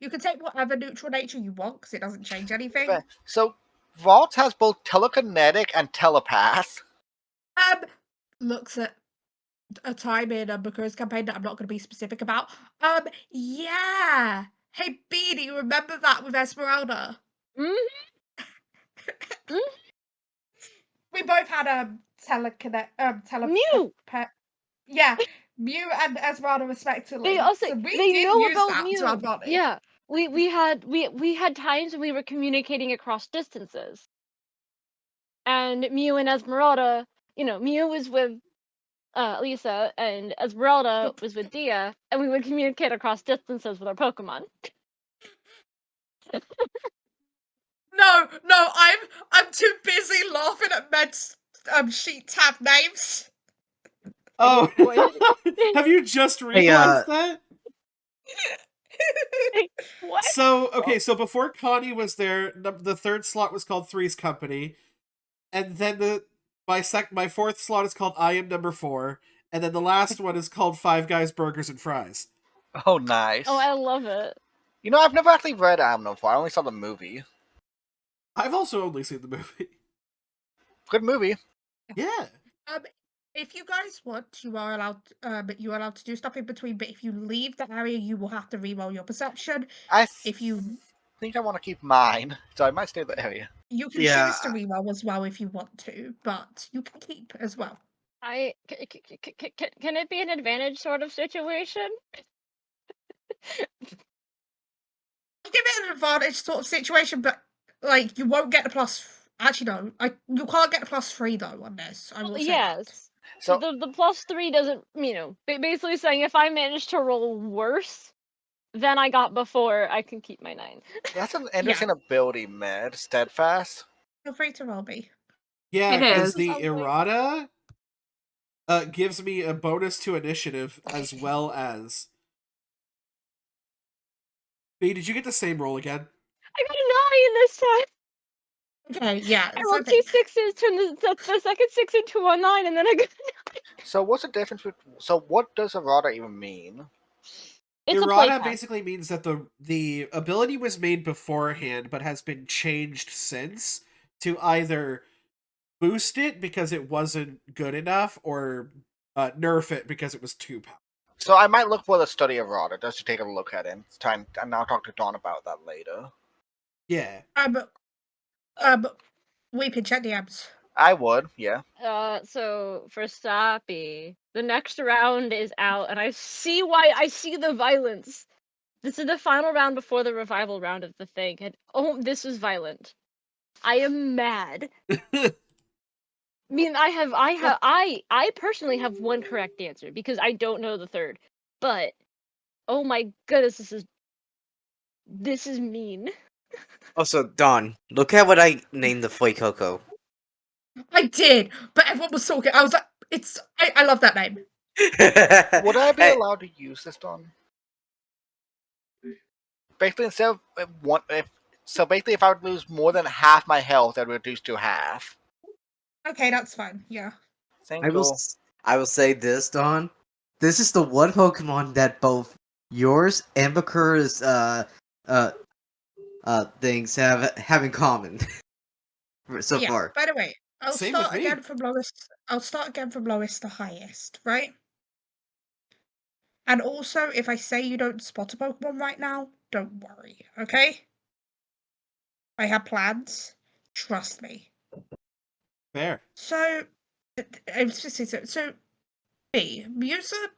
you can take whatever neutral nature you want because it doesn't change anything. But- So, Vault has both telekinetic and telepath. Looks at a time in a Bakura's campaign that I'm not going to be specific about. Yeah. Hey, B, do you remember that with Esmeralda? Mm-hmm. We both had Mew. yeah, Mew and Esmeralda respectively. They also So we they did know use about that to our Mew. advantage. Yeah, we had times when we were communicating across distances, and Mew and Esmeralda. Mew was with Lisa, and Esmeralda was with Dia, and we would communicate across distances with our Pokemon. No, I'm too busy laughing at Med's sheet tab names. Oh, What? have you just Hey, realized that? What? So before Connie was there, the third slot was called Three's Company, and then my fourth slot is called I Am Number 4, and then the last one is called Five Guys Burgers and Fries. Oh, nice. Oh, I love it. I've never actually read Amnon 4. I only saw the movie. I've also only seen the movie. Good movie. Yeah. If you guys want, you are allowed to do stuff in between. But if you leave the area, you will have to reroll your perception. I If you think I want to keep mine, so I might stay in the area. you can Yeah. choose to reroll as well if you want to, but you can keep as well. Can it be an advantage sort of situation? I'll give it an advantage sort of situation, but like you won't get the plus. Actually, no, you can't get the +3 though on this. I will say that. Yes. So, The +3 doesn't, basically saying if I manage to roll worse than I got before, I can keep my 9. that's an interesting ability, Med. Steadfast. Feel free to roll me. Yeah, It because is. the Sounds like- errata gives me a bonus to initiative as well as. B, did you get the same roll again? I got a 9 this time. Okay, yeah. I It's rolled okay. 2 6s, turned the second 6 into a 9, and then I got. So, what's the difference between. So, what does errata even mean? It's a Errata playtest. basically means that the ability was made beforehand but has been changed since to either boost it because it wasn't good enough or nerf it because it was too powerful. So, I might look for the study errata just to take a look at it. And I'll talk to Dawn about that later. Yeah. Weeping, check DMs. I would, yeah. So for Sappy, the next round is out, and I see why. I see the violence. This is the final round before the revival round of the thing, and oh, this is violent. I am mad. I mean, I personally have one correct answer because I don't know the third. But oh my goodness, this is mean. Also, Don, look at what I named the Foy Coco. I did, but everyone was talking. I was like, I love that name. Would I be Hey, allowed to use this, Don? Basically, instead of basically, if I would lose more than half my health, I'd reduce to half. Okay, that's fine. Yeah. Thank I will. you. I will say this, Don. This is the one Pokemon that both yours and Bakura's uh things have in common so Yeah. far. By the way, I'll Same with start again me. from lowest. I'll start again from lowest to highest, right? And also, if I say you don't spot a Pokemon right now, don't worry, okay? I have plans. Trust me. Fair. So, I was just saying, so me, Musa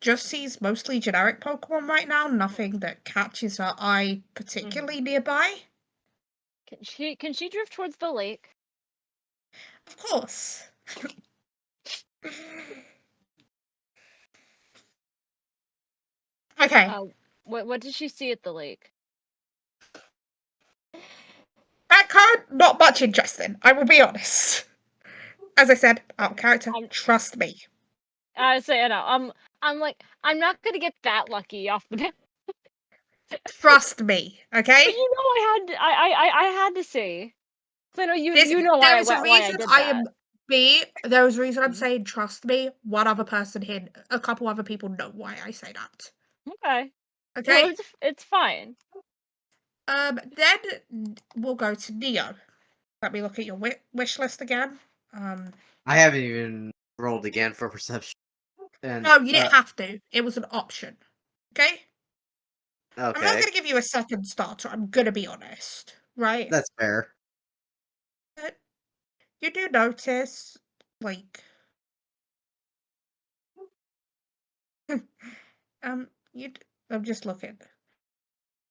just sees mostly generic Pokemon right now, nothing that catches her eye particularly nearby. Can she drift towards the lake? Of course. Okay. What did she see at the lake? That card, not much interesting, I will be honest. As I said, out of character, I'm trust me. I say I know. I'm like I'm not gonna get that lucky off the bat. Trust me, okay? But you know I had to say. So I know you know There is a why I reason did I that. am there is a reason I'm Mhm. saying trust me. One other person here, a couple other people know why I say that. Okay. Well, Okay? it's fine. Then we'll go to Neo. Let me look at your wish list again. I haven't even rolled again for perception. And No, you didn't have to. It was an option. Okay? I'm not okay, gonna give you a second starter, I'm gonna be honest. Right? that's fair. But you do notice, like, you. I'm just looking.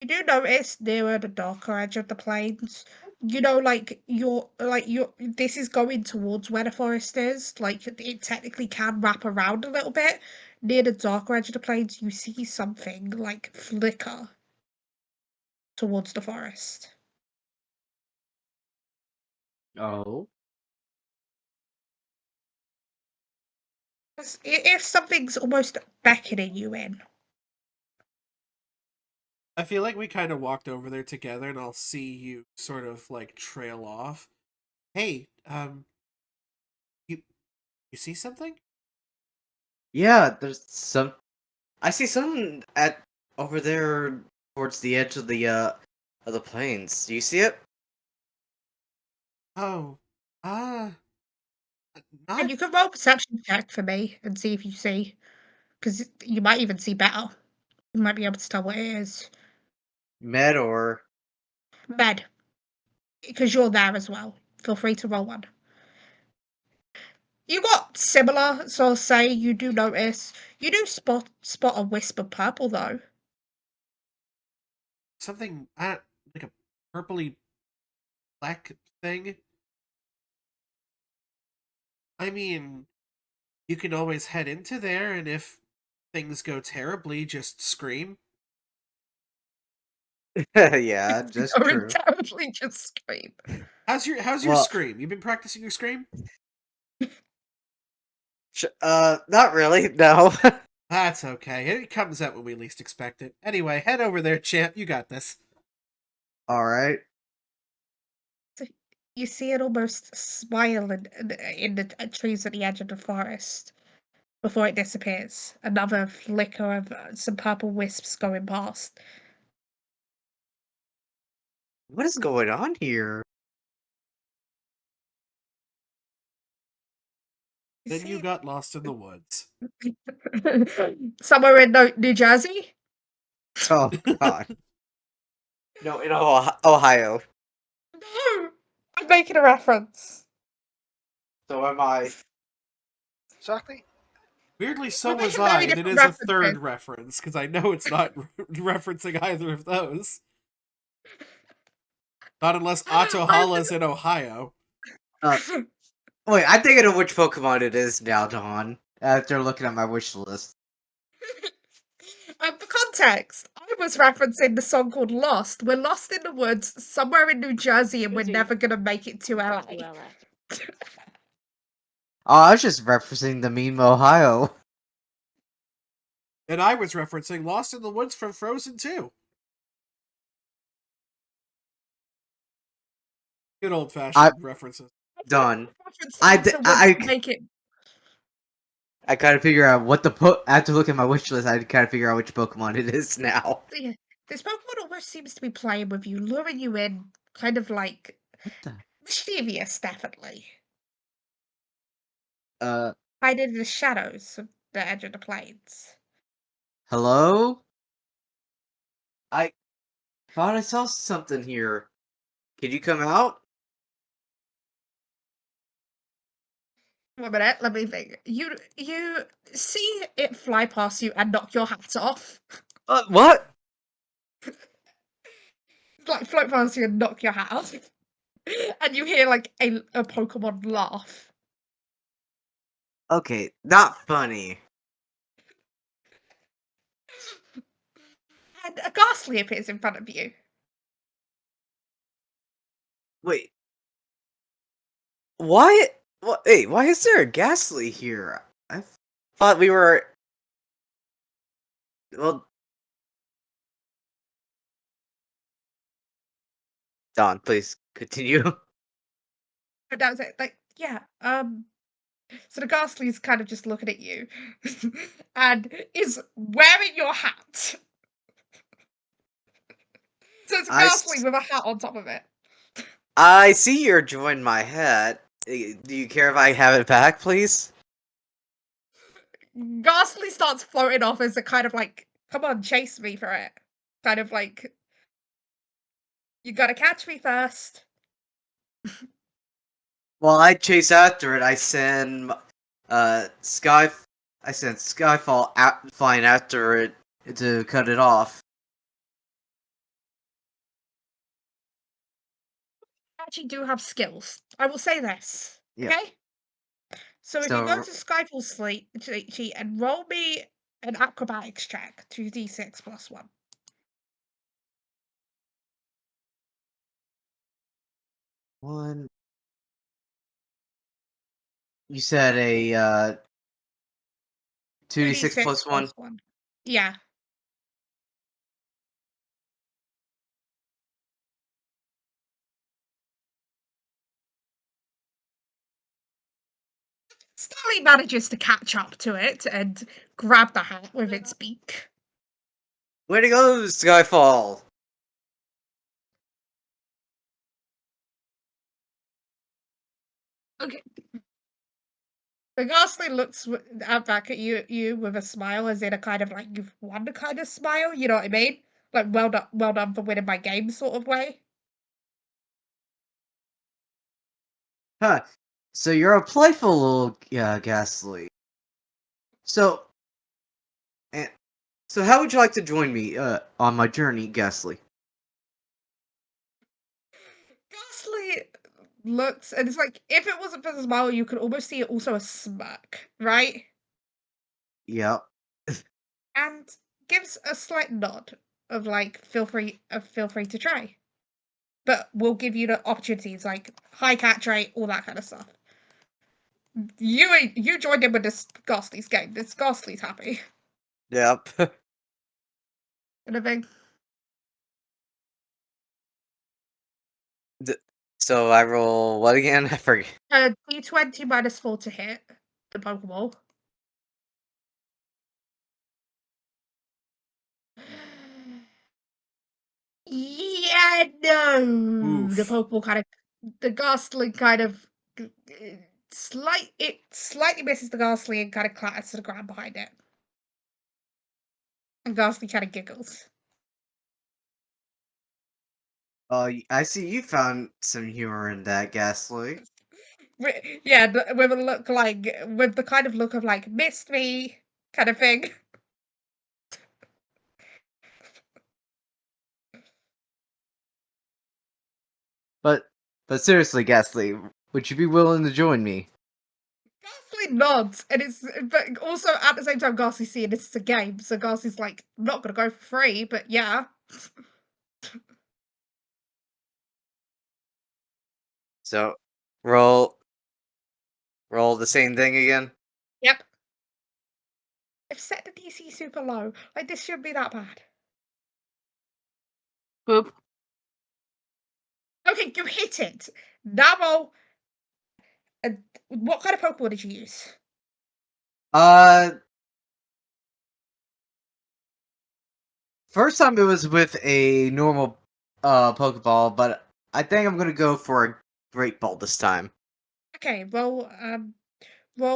You do notice nearer the darker edge of the plains, this is going towards where the forest is. Like it technically can wrap around a little bit. Near the darker edge of the plains, you see something like flicker towards the forest. Oh, If something's almost beckoning you in. I feel like we kind of walked over there together, and I'll see you sort of like trail off. Hey, you see something? yeah. There's some. I see something at over there towards the edge of the plains. Do you see it? Oh, uh, And not you can roll a perception check for me and see if you see, because you might even see better. You might be able to tell what it is. Med or Med, because you're there as well. Feel free to roll one. You got similar, so I'll say you do notice. You do spot a wisp of purple though. something. Like a purpley black thing. I mean, you can always head into there, and if things go terribly, just scream. yeah, that's Going true. terribly just scream. How's your Well, scream? You've been practicing your scream? not really. No. That's okay. It comes out when we least expect it. Anyway, head over there, champ. You got this. All right. So you see it almost smile in the trees at the edge of the forest before it disappears. Another flicker of some purple wisps going past. What is going on here? You Then you see got lost in the woods. somewhere in New Jersey. Oh God. No, in Ohio. No! I'm making a reference. So am I. Exactly. Weirdly, so We're was making I, very and it different is a references. third reference, because I know it's not referencing either of those. Not unless Atohala's in Ohio. Wait, I'm thinking of which Pokemon it is now, Dawn. After looking at my wish list. For context, I was referencing the song called Lost. We're lost in the woods somewhere in New Jersey and we're Jersey. never gonna make it to LA. Oh, I was just referencing the meme Ohio. And I was referencing Lost in the Woods from Frozen 2. Good old fashioned references. Done. Referencing to woods to make it. I kind of figure out what after looking at my wish list, I kind of figure out which Pokemon it is now. Yeah, this Pokemon almost seems to be playing with you, luring you in, kind of like What the? mischievous, definitely. Uh, Hiding in the shadows of the edge of the plains. hello? I thought I saw something here. Can you come out? 1 minute, let me think. You see it fly past you and knock your hat off. What? Like float past you and knock your hat off. And you hear like a Pokemon laugh. Okay, not funny. And a Ghastly appears in front of you. Wait. Why? What? Hey, why is there a Ghastly here? I thought we were. Well, Don, please continue. But that was it. Like, yeah, so the Ghastly's kind of just looking at you and is wearing your hat. So it's a Ghastly with a hat on top of it. I see you're joined my hat. Do you care if I have it back, please? Ghastly starts floating off as a kind of like, come on, chase me for it. Kind of like, you gotta catch me first. While I chase after it, I send Sky. I sent Skyfall flying after it to cut it off. I actually do have skills. I will say this. Yeah. Okay? So if you go to Skyfall sheet and roll me an acrobatics check, 2d6 plus 1. One. You said a 2d6 plus 1. plus 1. Yeah. Starly manages to catch up to it and grab the hat with its beak. Way to go, Skyfall! Okay. The Ghastly looks back at you with a smile, as in a kind of like you've won kind of smile. You know what I mean? Like well done for winning my game, sort of way. Huh. So you're a playful little Ghastly. So, and so how would you like to join me on my journey, Ghastly? Ghastly looks, and it's like if it wasn't for the smile, you could almost see it also a smirk, right? Yep. And gives a slight nod of like feel free to try. But we'll give you the opportunities like high catch rate, all that kind of stuff. You joined in with this Ghastly's game. This Ghastly's happy. Yep. And I think So I roll what again? I forget. D20 minus 4 to hit the Pokeball. Yeah, no. The Oof. Pokeball kind of, the Ghastly kind of slightly misses the Ghastly and kind of clatters to the ground behind it. And Ghastly kind of giggles. I see you found some humor in that, Ghastly. Yeah, with a look like with the kind of look of like missed me kind of thing. But seriously, Ghastly, would you be willing to join me? Ghastly nods, and it's but also at the same time Ghastly's seeing this is a game, so Ghastly's like, I'm not gonna go for free, but yeah. So, roll the same thing again. Yep. I've set the DC super low. Like this shouldn't be that bad. Boop. Okay, you hit it. Now roll. What kind of Pokemon did you use? First time it was with a normal Pokeball, but I think I'm gonna go for a Great Ball this time. Okay, roll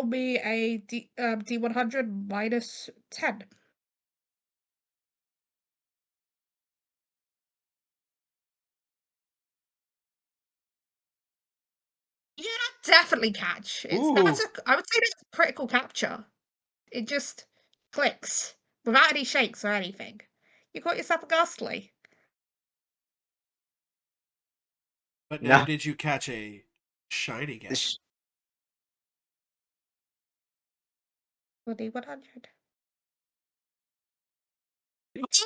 me a D100 minus 10. Yeah, definitely catch. Ooh. I would say that's a critical capture. It just clicks without any shakes or anything. You got yourself a Ghastly. But now, No, did you catch a shiny gas? sh- For D100.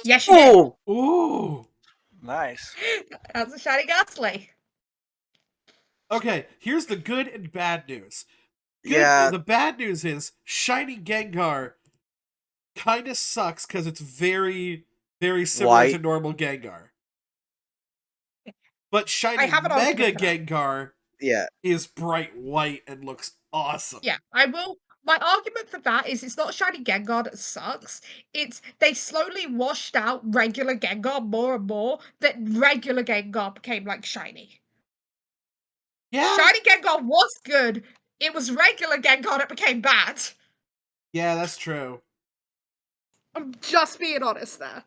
Yes, you did. oh, Ooh. Nice. That's a shiny Ghastly. Okay, here's the good and bad news. yeah, The bad news is shiny Gengar kind of sucks because it's very, very similar to white, normal Gengar. But I shiny have an Mega argument for that. Gengar yeah, is bright white and looks awesome. Yeah, I will. My argument for that is it's not shiny Gengar that sucks. It's they slowly washed out regular Gengar more and more that regular Gengar became like shiny. Yeah, Shiny Gengar was good. It was regular Gengar that became bad. yeah, that's true. I'm just being honest there.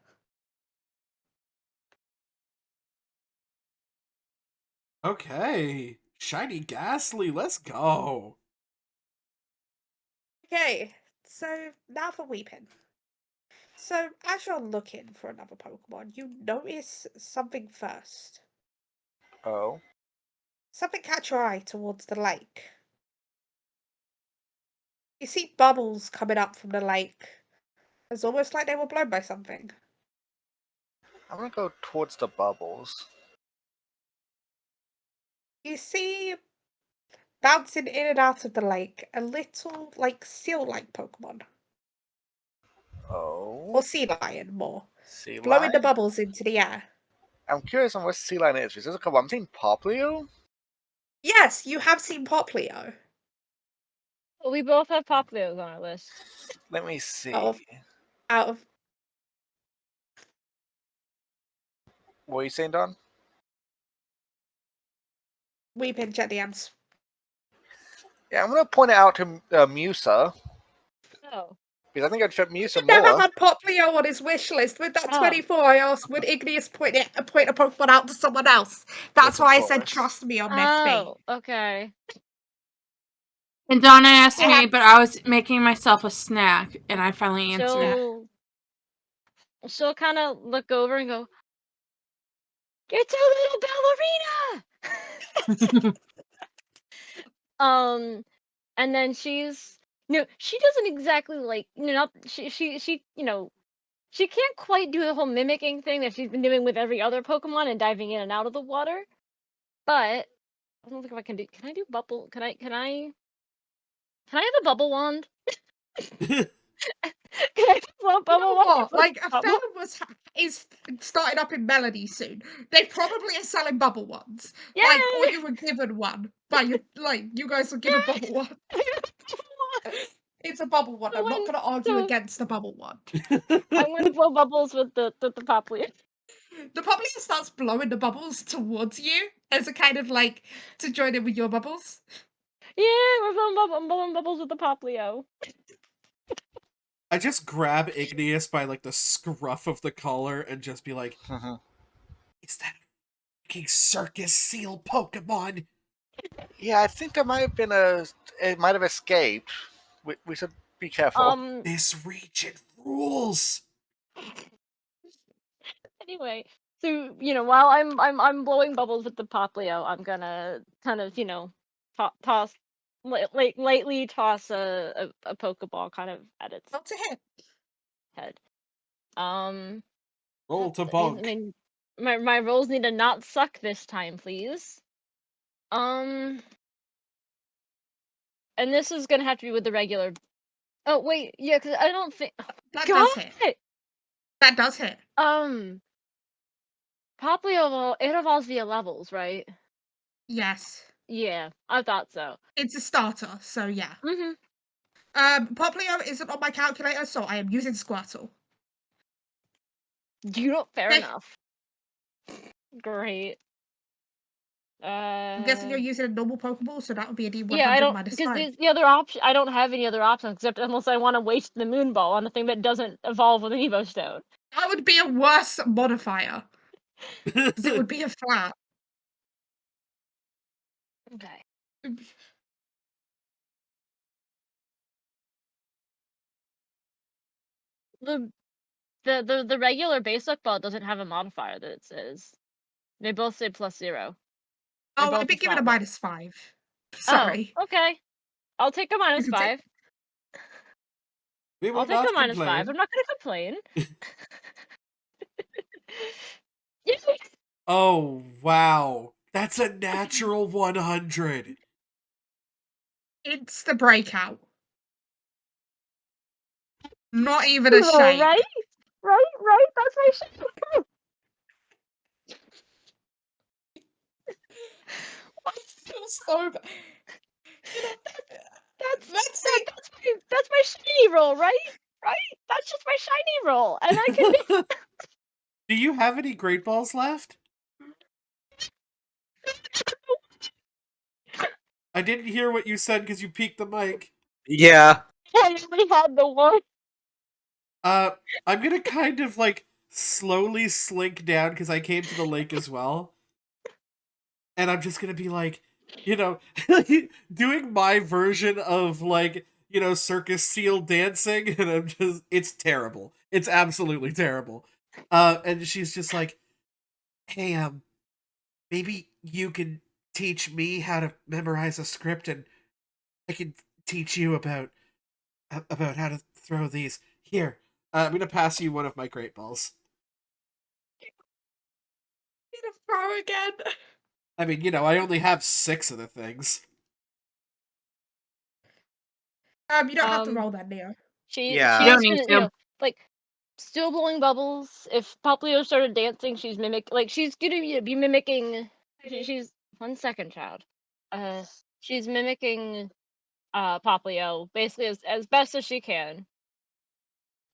Okay, shiny Ghastly, let's go. Okay, so now for Weeping. So as you're looking for another Pokemon, you notice something first. Oh. Something catch your eye towards the lake. You see bubbles coming up from the lake. It's almost like they were blown by something. I'm gonna go towards the bubbles. You see bouncing in and out of the lake a little like seal-like Pokemon. Oh. Or sea lion more. Sea Blowing the lion? bubbles into the air. I'm curious on what sea lion is. There's a couple. I'm seeing Poplio? Yes, you have seen Poplio. We both have Popleos on our list. Let me see. Out of out of What are you saying, Don? Weeping Jet DMs. Yeah, I'm gonna point it out to Musa. Oh. Because I think I'd fit Musa He never more. had Poplio on his wish list. With that Oh. 24, I asked, would Igneous point a Pokemon out to someone else? That's Yes, of why I said, course. trust me on this thing. Oh, okay. And Donna asked I me, have- but I was making myself a snack, and I finally answered. She'll kind of look over and go, "It's a little ballerina!" And then she's no, she doesn't exactly like not she she can't quite do the whole mimicking thing that she's been doing with every other Pokemon and diving in and out of the water. But I don't think if I can do. Can I do bubble? Can I have a bubble wand? Can I have a You bubble know wand? what? Like, if Bubble? is starting up in Melody soon, they probably are selling bubble ones. Yay! Like, or you were given one. You guys were given bubble one. It's a bubble one. I I'm not win. going to argue So against the bubble one. I'm gonna blow bubbles with the Popplio. The Poplio starts blowing the bubbles towards you as a kind of like to join in with your bubbles. Yeah, we're blowing bubbles with the Popplio. I just grab Igneous by like the scruff of the collar and just be like, "Is that fucking circus seal Pokemon. Yeah, I think there might have been it might have escaped. We should be careful. This region rules. Anyway, so while I'm blowing bubbles with the Poplio, I'm gonna kind of toss lightly toss a Pokeball kind of at its Not to hit. head. Roll to That means, bonk. my rolls need to not suck this time, please. And this is gonna have to be with the regular. Oh wait, yeah, because I don't think. That God! does hit. That does hit. Poplio, it evolves via levels, right? Yes. Yeah, I thought so. It's a starter, so yeah. Mhm. Poplio isn't on my calculator, so I am using Squirtle. Fair Okay. enough. Great. I'm guessing you're using a normal Pokeball, so that would be a D100 Yeah, I don't minus because 5. the other option. I don't have any other options except unless I want to waste the Moon Ball on a thing that doesn't evolve with an Evo Stone. That would be a worse modifier, because it would be a flat. Okay. The regular basic ball doesn't have a modifier that it says. They both say +0. They're Oh, both I'd be a giving a flat ball. -5. Oh, Sorry. okay. I'll take a You can take- -5. We will I'll take a not -5. complain. I'm not gonna complain. Yes. Oh, wow. That's a natural 100. It's the breakout. Not even a Roll, shake. right? Right? That's my shit. I feel so bad. You know, That's my shiny roll, right? Right? That's just my shiny roll, and I can be. Do you have any Great Balls left? I didn't hear what you said because you peeked the mic. Yeah. I only had the one. I'm gonna kind of like slowly slink down because I came to the lake as well. And I'm just gonna be like, doing my version of like, circus seal dancing, and it's terrible. It's absolutely terrible. And she's just like, hey, maybe you can teach me how to memorize a script, and I can teach you about how to throw these. Here, I'm gonna pass you one of my great balls. need to throw again. I mean, I only have 6 of the things. You don't have to roll that, Neo. She's Yeah. don't gonna, need to. like still blowing bubbles. If Poplio started dancing, she's she's gonna be mimicking. She's 1 second, child. She's mimicking Poplio basically as best as she can.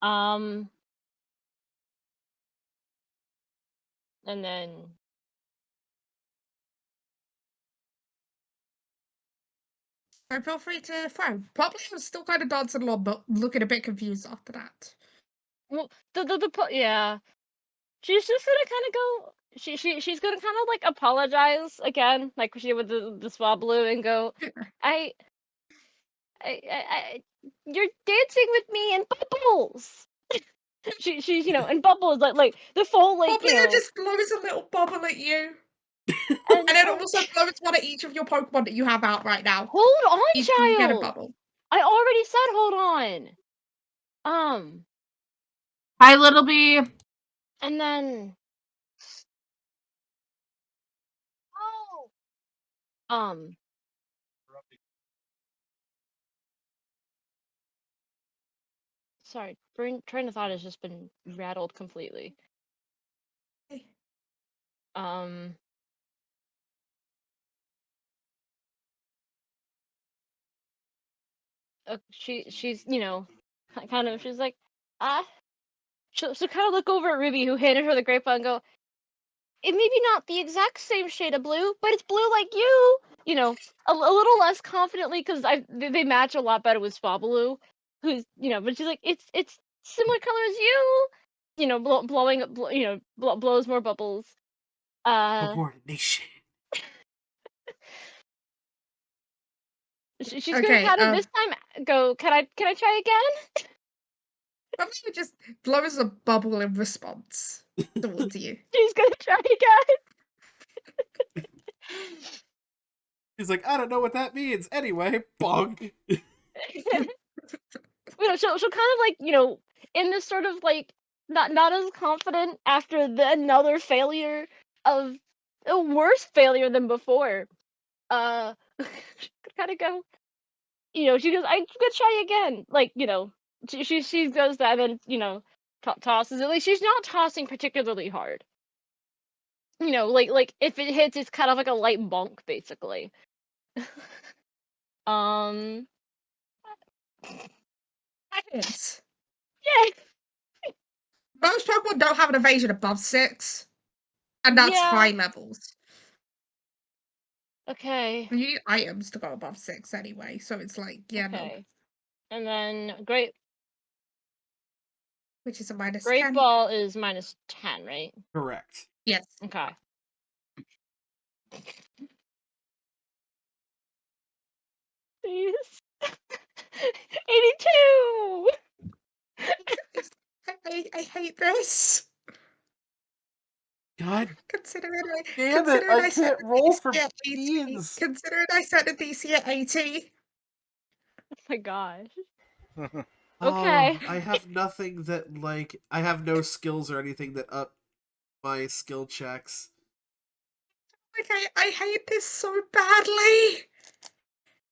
And then So feel free to throw. Probably I'm still kind of dancing along, but looking a bit confused after that. well, yeah, she's just gonna kind of go. She's gonna kind of like apologize again, like she did with the Swablu, and go, I, you're dancing with me in bubbles. She's in bubbles like the full Probably it just blows a little bubble at you. and And then also blows one at each of your Pokemon that you have out right now. hold on, Each of you get a child. bubble. I already said hold on. Hi, Little Bee. And then sorry, train of thought has just been rattled completely. She's kind of, she's like, she'll kind of look over at Ruby, who handed her the grapefruit, and go, it may be not the exact same shade of blue, but it's blue like you. A little less confidently, because they match a lot better with Swablu, who's but she's like, it's similar color as you. Blowing blows more bubbles. Subordination. She's gonna Okay, kind of this time go. Can I try again? probably just blows a bubble in response towards you. She's gonna try again. He's like, I don't know what that means. Anyway, bonk. She'll kind of like in this sort of like not as confident after another failure of a worse failure than before. Kind of go. She goes, I'm gonna try again. Like she does that and tosses it. Like she's not tossing particularly hard. Like if it hits, it's kind of like a light bonk, basically. Um. Hits. Yeah. Most Pokemon don't have an evasion above 6, and that's Yeah. high levels. Okay. You need items to go above 6 anyway, so it's like, yeah, no. Okay. And then great Which is a minus Great 10. Ball is minus 10, right? Correct. Yes. Okay. Please. 82. I hate this. God Considering damn it! I I set can't the roll DC for at 80. beans. Considering I set the DC at 80. Oh my gosh. Oh, Okay. I have nothing that like I have no skills or anything that up my skill checks. Okay, I hate this so badly.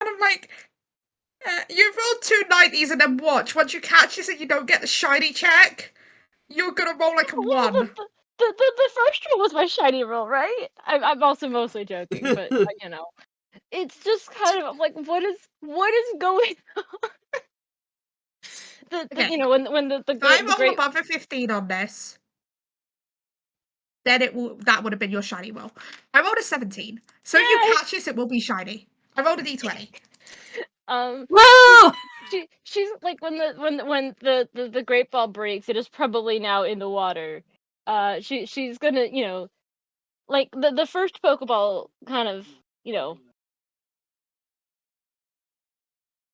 And I'm like, you rolled 290s and then watch. Once you catch this and you don't get the shiny check, you're gonna roll like a Well, 1. the first roll was my shiny roll, right? I'm also mostly joking, but it's just kind of like what is going on? Okay. When the If I great roll above a 15 on this, then that would have been your shiny roll. I rolled a 17. So if you Yay! catch this, it will be shiny. I rolled a d20. Woo! She's like when the great ball breaks, it is probably now in the water. She's gonna like the first Pokeball kind of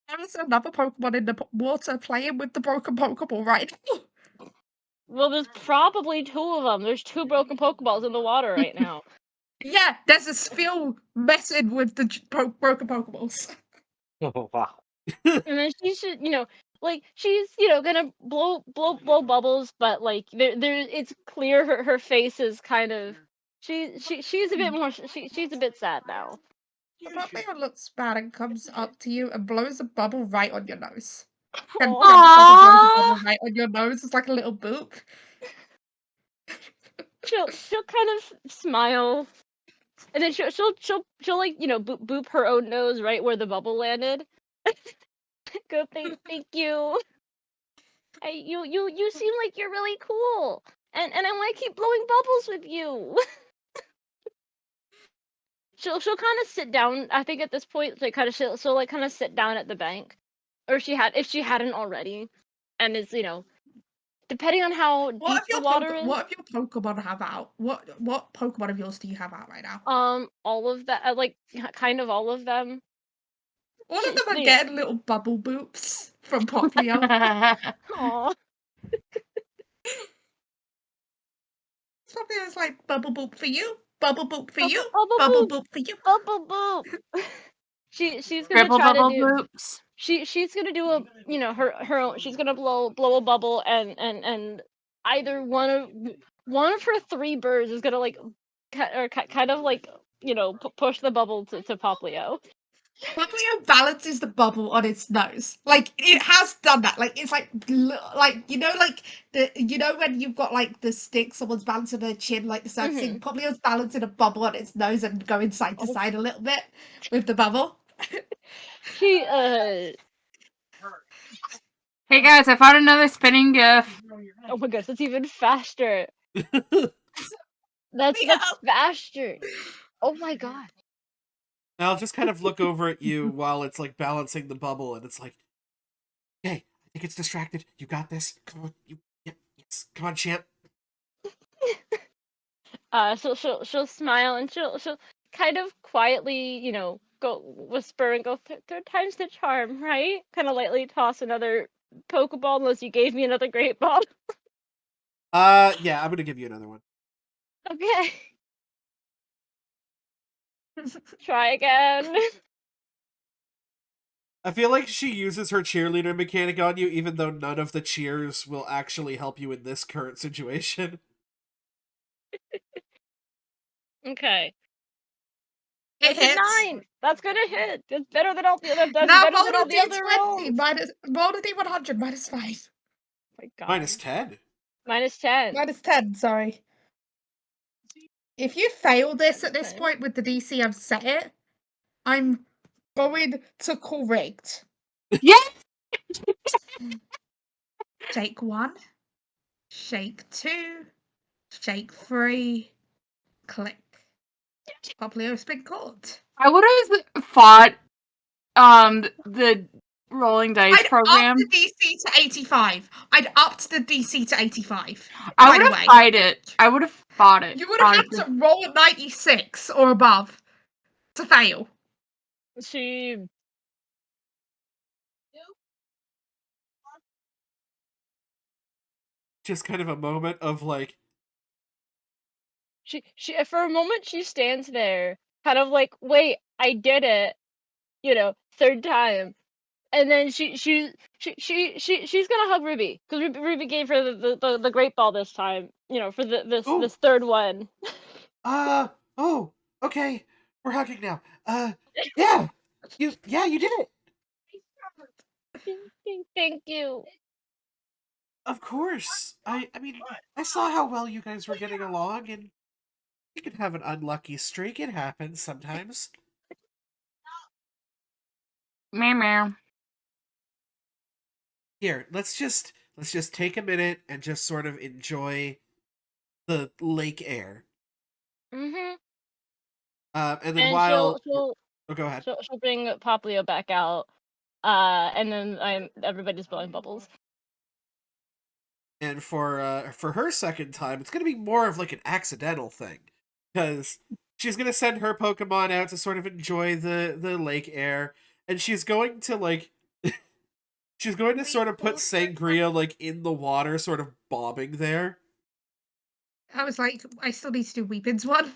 There is another Pokemon in the water playing with the broken Pokeball right now. well, there's probably 2 of them. There's 2 broken Pokeballs in the water right now. Yeah, there's a Spheal messing with the broken Pokeballs. Oh, wow. And then she should, like she's, gonna blow bubbles, but like it's clear her face is kind of she's a bit more she's a bit sad now. Papillon looks bad and comes up to you and blows a bubble right on your nose. And Aw. Grandfather blows a Aww. bubble right on your nose. It's like a little boop. She'll kind of smile, and then she'll like boop her own nose right where the bubble landed. Go thank you. You seem like you're really cool, and I want to keep blowing bubbles with you. She'll kind of sit down. I think at this point, like kind of she'll like kind of sit down at the bank, or if she hadn't already, and is depending on how deep the water is. What if your Pokemon have out? What Pokemon of yours do you have out right now? All of that, like kind of all of them. All of them are Yeah. getting little bubble boops from Poplio. Aw. Poplio's like bubble boop for you, bubble boop for you, Bubble bubble boop, boop for you. bubble boop. She's gonna Triple try to bubble do. boops. She's gonna do a her own. She's gonna blow a bubble, and either one of her 3 birds is gonna like kind of like push the bubble to Poplio. Poplio balances the bubble on its nose. Like it has done that. Like it's like like when you've got like the stick, someone's balancing their chin like the sad thing. Poplio's balancing a bubble on its nose and going side to side a little bit with the bubble. She Hey guys, I found another spinning GIF. oh my gosh, that's even faster. That's Yeah. faster. Oh my god. I'll just kind of look over at you while it's like balancing the bubble, and it's like, "Hey, I think it's distracted. You got this. Come on, yes, come on, champ." So she'll smile and she'll kind of quietly, go whisper and go, third time's the charm, right? Kind of lightly toss another Pokeball unless you gave me another Great Ball. Yeah, I'm gonna give you another one. Okay. Try again. I feel like she uses her cheerleader mechanic on you, even though none of the cheers will actually help you in this current situation. Okay. It That's a hits. 9. That's gonna hit. That's better than all the other. That's Now better roll than all a the other d20 rolls. roll a d100 -5. My God. Minus 10. -10. -10, sorry. If you fail this at this Okay. point with the DC I've set it, I'm going to correct. Yeah. Shake 1, shake 2, shake 3, click. Poplio's been caught. I would have fought the rolling dice I'd program. upped the DC to 85. I'd upped the DC to 85. I By would the have way, fight it. I would have fought it. you would have had to roll a 96 or above to fail. She Just kind of a moment of like, she for a moment she stands there, kind of like, wait, I did it, third time, and then she's gonna hug Ruby because Ruby gave her the Great Ball this time, for oh, this third one. oh, okay, we're hugging now. Yeah, you did it. Thank you. Of course. I mean, I saw how well you guys were getting along, and you can have an unlucky streak. It happens sometimes. Meow meow. Here, let's just take a minute and just sort of enjoy the lake air. Mhm. And then And while oh, go ahead. she'll bring Poplio back out, and then everybody's blowing bubbles. And for her second time, it's gonna be more of like an accidental thing, because she's gonna send her Pokemon out to sort of enjoy the lake air, and she's going to like she's going to sort of put sangria like in the water, sort of bobbing there. I was like, I still need to do Weepin's one.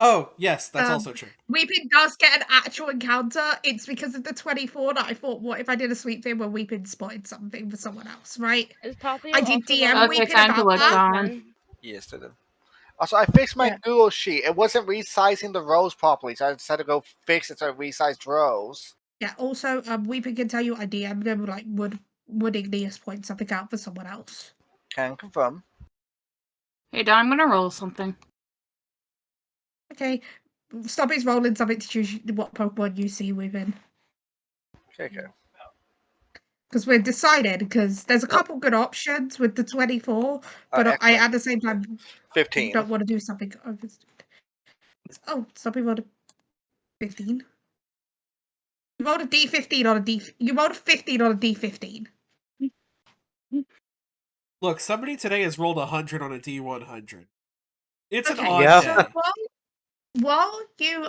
Oh yes, that's also true. Weepin does get an actual encounter. It's because of the 24 that I thought, what if I did a sweep thing where Weepin spotted something for someone else, right? Is Poplio I did also DM one of Okay, Weepin time to about look that. on. Yes, it did. Also, I fixed my Yeah. Google sheet. It wasn't resizing the rows properly, so I just had to go fix it so it resized rows. Yeah, also, Weepin can tell you I DM'd him, like, would Igneous point something out for someone else? Can confirm. Hey Don, I'm gonna roll something. Okay, Stubby's rolling something to choose what Pokemon you see Weepin. Okay. Because we're decided, because there's a couple good options with the 24, but I, Excellent. at the same time, 15. don't want to do something over... Oh, somebody rolled a 15. You rolled a D15 on a D... You rolled a 15 on a D15. Look, somebody today has rolled 100 on a D100. It's an Okay, odd Yep. so day. while you...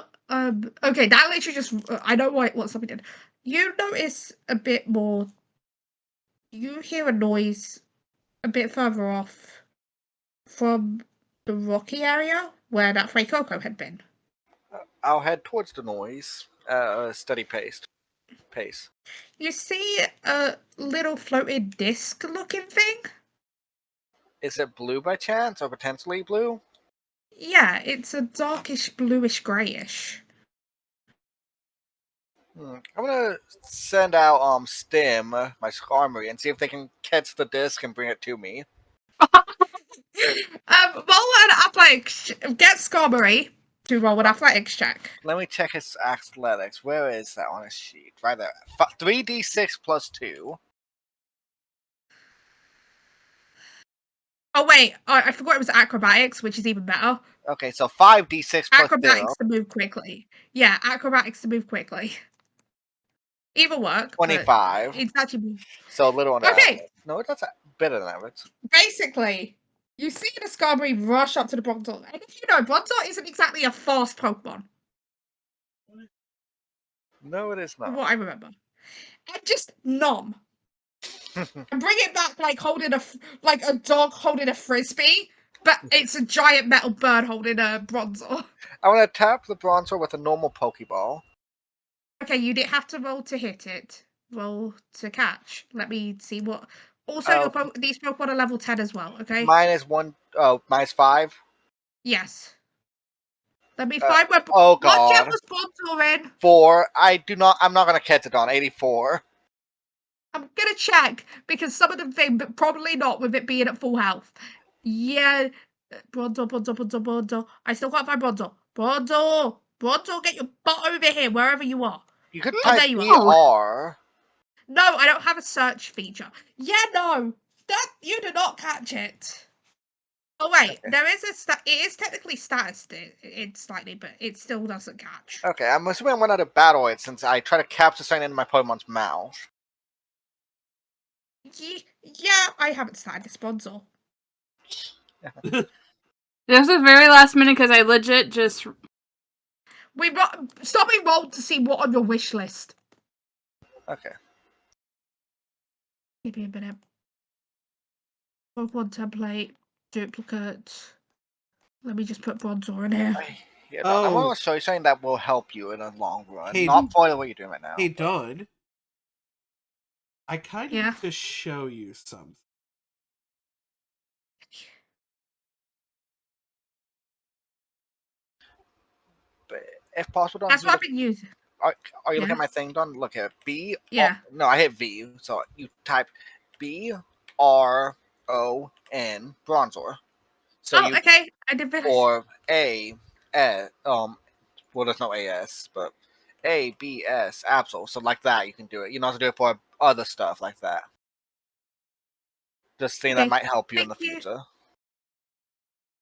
Okay, that literally just... I know what somebody did. You notice a bit more... You hear a noise a bit further off from the rocky area where that Fuecoco had been. I'll head towards the noise. Steady pace. You see a little floating disc looking thing? Is it blue by chance, or potentially blue? Yeah, it's a darkish bluish greyish. I'm gonna send out Stim, my Skarmory, and see if they can catch the disc and bring it to me. Roll an athletics. Get Skarmory to roll an athletics check. Let me check his athletics. Where is that on his sheet? Right there. 3d6 plus 2. Oh wait, I forgot it was acrobatics, which is even better. Okay, so 5d6 plus 0. Acrobatics to move quickly. Yeah, acrobatics to move quickly. Either work. 25. It's actually So a little under okay. average. No, that's better than average. Basically, You see the Skarmory rush up to the Bronzor, and if you know, Bronzor isn't exactly a fast Pokemon, No, it is from not. what I remember. And just nom. And bring it back like holding like a dog holding a frisbee, but it's a giant metal bird holding a Bronzor. I want to tap the Bronzor with a normal Pokeball. Okay, you didn't have to roll to hit it. Roll to catch. Let me see what. Also, these Pokemon are level 10 as well, okay? Mine is minus 5. Yes. Let me find where. Oh What gen god. was Bronzor in? 4. I'm not gonna catch it on 84. I'm gonna check because some of them think, but probably not with it being at full health. Yeah. Bronzor. I still can't find Bronzor. Bronzor, get your butt over here, wherever you are. You could Oh, type there you are. BR. No, I don't have a search feature. Yeah, no. You do not catch it. Oh wait, Okay. there is it is technically status it's slightly, but it still doesn't catch. Okay, I'm assuming I went out of battle it since I tried to capture something into my Pokemon's mouth. Yeah, I haven't started this Bronzor. This was very last minute because I legit just. Stop me roll to see what on your wish list. Okay. Give me a minute. Pokemon template, duplicate. Let me just put Bronzor in here. I want to show you something that will help you in the long run. Hey, Not for what you're doing right now. Hey, Dawn. I kind of Yeah. need to show you something. But if possible, don't. That's what I've been using. Are you looking Yeah. at my thing, Don? Look at B. Yeah. No, I hit V. So you type BRON Bronzor. So Oh, okay. I did finish. Or well, there's no AS, but ABS Absol. So like that, you can do it. You know how to do it for other stuff like that. Just thing that Okay. might help you in the Thank you. future.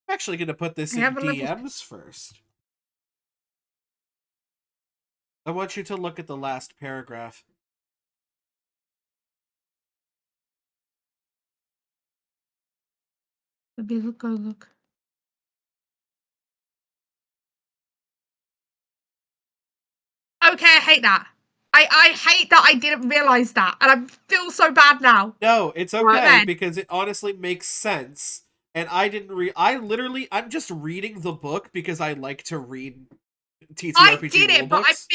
I'm actually going to put this I in have a level- DMs first. I want you to look at the last paragraph. Let me look. Okay, I hate that. I hate that I didn't realize that, and I feel so bad now. No, it's okay Right. because it honestly makes sense. And I didn't read. I'm just reading the book because I like to read TTRPG I did it, but I rulebooks.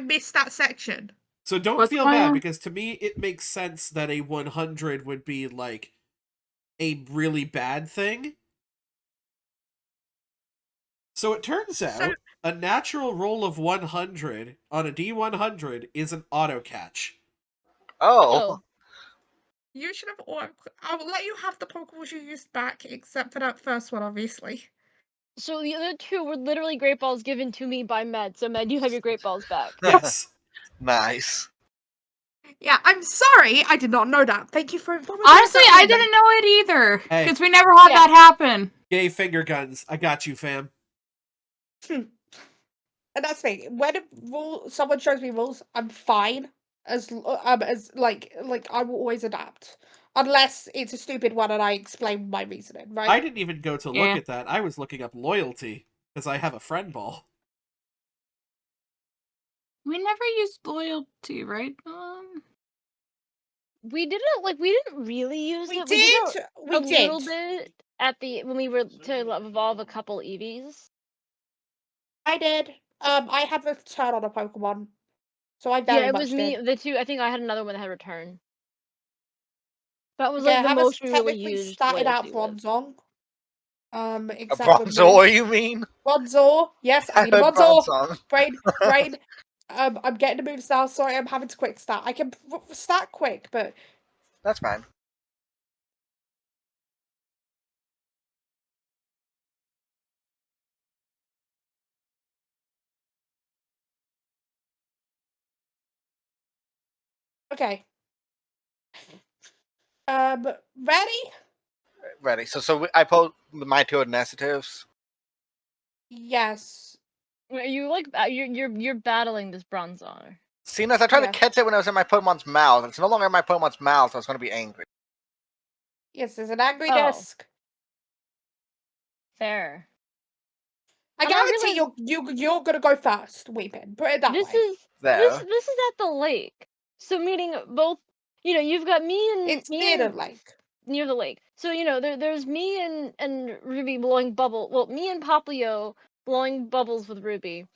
missed that section. So don't What's feel going bad on? because to me it makes sense that a 100 would be like a really bad thing. So it turns out a natural roll of 100 on a D100 is an auto catch. Oh. You should have. I will let you have the Pokeballs you used back, except for that first one, obviously. So the other two were literally Great Balls given to me by Med. So Med, you have your Great Balls back. Yes. Nice. Yeah, I'm sorry. I did not know that. Thank you for informing me. Honestly, I didn't know it either. Hey. Because we never had that happen. Gay finger guns. I got you, fam. And that's the thing. When someone shows me rules, I'm fine. As like I will always adapt, unless it's a stupid one and I explain my reasoning. Right? I didn't even go to look at that. I was looking up loyalty because I have a friend ball. We never used loyalty, right? We didn't really use We it. did. We did a little bit at the when we were to evolve a couple Eevees. I did. I had return on a Pokemon, so I very Yeah, it much was me. did. The two. I think I had another one that had return. That was Yeah, like the I most we really technically used started out loyalty with. Bronzong. A Except with Bronzor, you mean? Bronzor. Yes, I I mean a heard Bronzor. Bronzong. Brain. I'm getting the moves now. Sorry, I'm having to quick start. I can start quick, but That's fine. okay. Ready? Ready. So I put my two initiatives. Yes. Are you like you're battling this Bronzor? Seeing as I tried Yeah. to catch it when I was in my Pokemon's mouth, it's no longer in my Pokemon's mouth, so I was going to be angry. Yes, there's an angry Oh. disc. Fair. I And I guarantee you're gonna go first, Weeping. Put it that This way. is There. this is at the lake. So meaning both, you've got It's near the and lake. near the lake. So there's me and Ruby blowing bubble. Well, me and Poplio blowing bubbles with Ruby,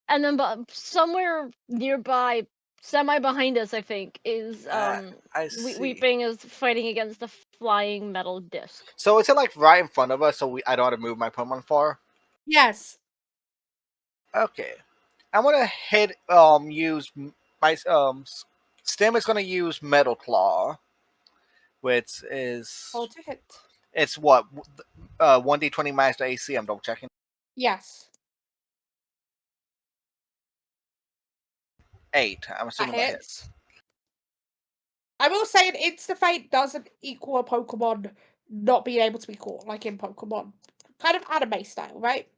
and then somewhere nearby, semi behind us, I think, is I see. Weeping is fighting against the flying metal disc. So is it like right in front of us? So I don't have to move my Pokemon far. Yes. Okay. I'm gonna use my Stem is gonna use Metal Claw, which is Hold to hit. it's what 1d20 minus the AC. I'm double checking. Yes. 8. I'm That assuming that hits. I will say an Insta-Feint doesn't equal a Pokemon not being able to be caught, like in Pokemon. Kind of anime style, right?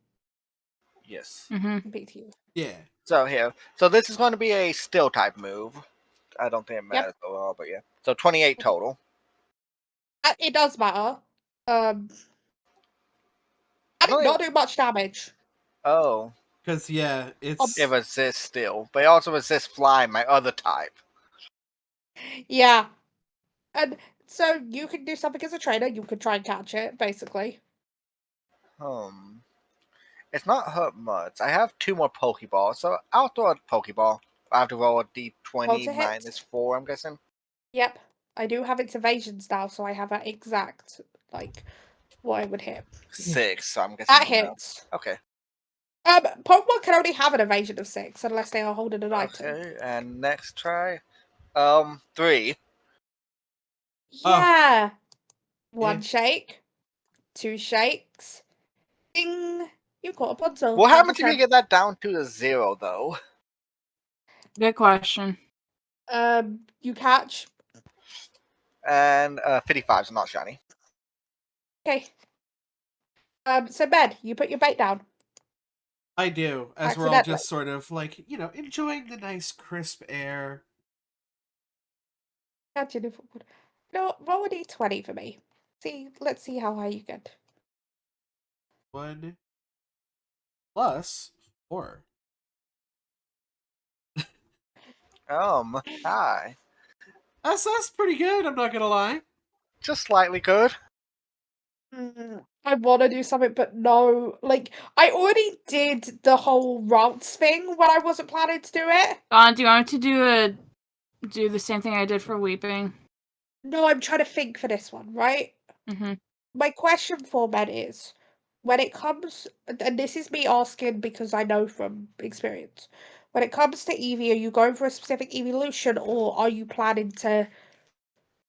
Yes. Mm-hmm. BTU. Yeah. So this is going to be a Steel type move. I don't think it matters at all, but yeah. So 28 total. It does matter. I did not do much damage. Oh. Because, yeah, it's... It resists Steel, but it also resists Flying, my other type. Yeah. And so you can do something as a trainer, you can try and catch it, basically. It's not hurt much. I have 2 more Pokeballs, so I'll throw a Pokeball. I have to roll a d20 minus 4, I'm guessing. Yep. I do have its evasions now, so I have an exact, what I would hit. 6, so I'm guessing That no. hits. Okay. Pokemon can only have an evasion of 6 unless they are holding an item. Okay, and next try. 3. Yeah. One Yeah. shake. 2 shakes. Ding. You caught a Ponzo. What Level happens if you 10. get that down to a 0, though? Good question. You catch. And 55 is not shiny. Okay. So Ben, you put your bait down. I do, as we're all Accidentally. just sort of, enjoying the nice crisp air. Catch it. No, roll a d20 for me. Let's see how high you get. 1 plus 4. Hi. That's pretty good, I'm not gonna lie. Just slightly good. I want to do something, but no. I already did the whole routes thing when I wasn't planning to do it. Do you want me to do the same thing I did for Weeping? No, I'm trying to think for this one, right? Mm-hmm. My question for Ben is, when it comes, and this is me asking because I know from experience, when it comes to Eevee, are you going for a specific evolution or are you planning to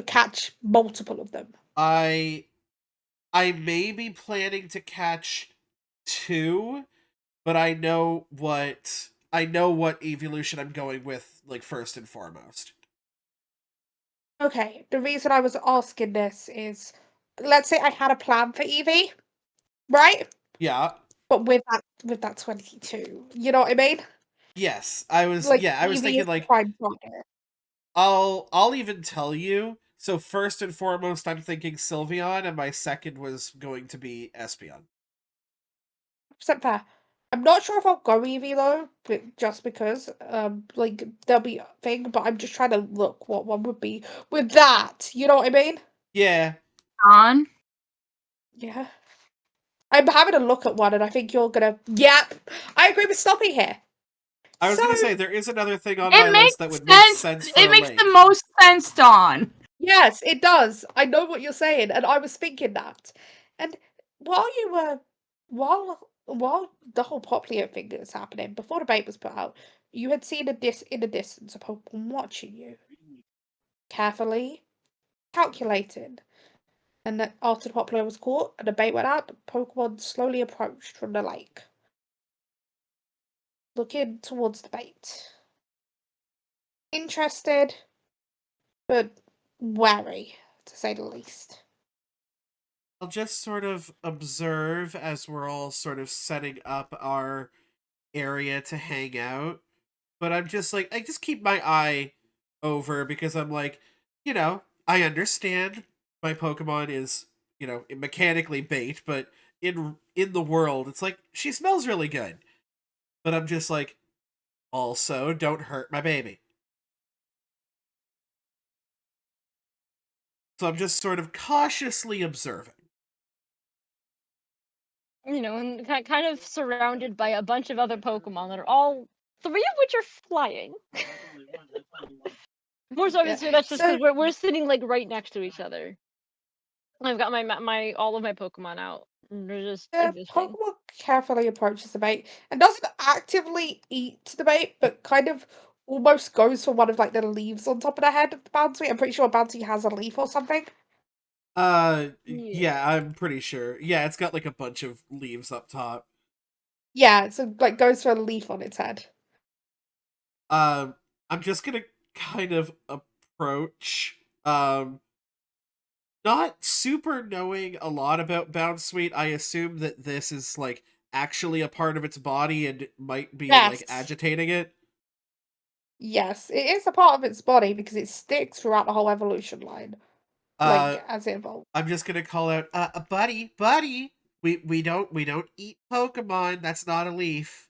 catch multiple of them? I may be planning to catch 2, but I know what evolution I'm going with, first and foremost. Okay, the reason I was asking this is, let's say I had a plan for Eevee, right? Yeah. But with that 22, you know what I mean? Yes, I was Eevee thinking is the prime target. I'll even tell you. So first and foremost I'm thinking Sylveon, and my second was going to be Espeon. Except fair. I'm not sure if I'll go Eevee though, just because there'll be a thing, but I'm just trying to look what one would be with that. You know what I mean? Yeah. On? Yeah. I'm having a look at one, and I think you're gonna. Yep, I agree with stopping here. I was So gonna say there is another thing on my It list that makes would make sense. sense for It a makes lake. the most sense, Dawn. yes, it does. I know what you're saying, and I was thinking that. And while you were, while the whole Poplio thing was happening, before the bait was put out, you had seen in the distance a Pokemon watching you, carefully calculating. And then after the Poplio was caught and the bait went out, the Pokemon slowly approached from the lake, looking towards the bait. Interested, but wary, to say the least. I'll just sort of observe as we're all sort of setting up our area to hang out. But I'm just I just keep my eye over because I'm I understand, my Pokemon is, mechanically bait, but in the world, it's like she smells really good. But I'm just like, also don't hurt my baby. So I'm just sort of cautiously observing. And kind of surrounded by a bunch of other Pokemon that are all 3 of which are flying. More so, Yeah. obviously, that's just So because we're sitting like right next to each other. I've got my all of my Pokemon out. And they're just the existing. Pokemon carefully approaches the bait and doesn't actively eat the bait, but kind of almost goes for one of like the leaves on top of the head of the Bouncy. I'm pretty sure Bouncy has a leaf or something. Yeah, I'm pretty sure. Yeah, it's got like a bunch of leaves up top. Yeah, so like goes for a leaf on its head. I'm just gonna kind of approach, not super knowing a lot about Bounsweet. I assume that this is like actually a part of its body and might be like Yes. agitating it. Yes, it is a part of its body because it sticks throughout the whole evolution line, like Uh, as it evolves. I'm just gonna call out, buddy. We don't eat Pokemon. That's not a leaf.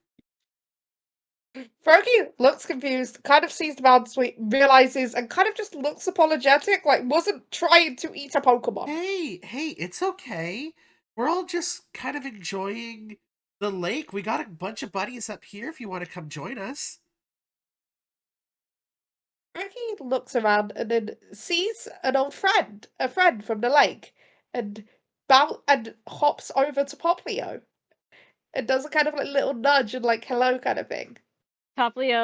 Froakie looks confused, kind of sees the Bounsweet, realizes, and kind of just looks apologetic, like wasn't trying to eat a Pokemon. Hey, it's okay. We're all just kind of enjoying the lake. We got a bunch of buddies up here if you want to come join us. Froakie looks around and then sees an old friend, a friend from the lake, and and hops over to Poplio and does a kind of like little nudge and like hello kind of thing.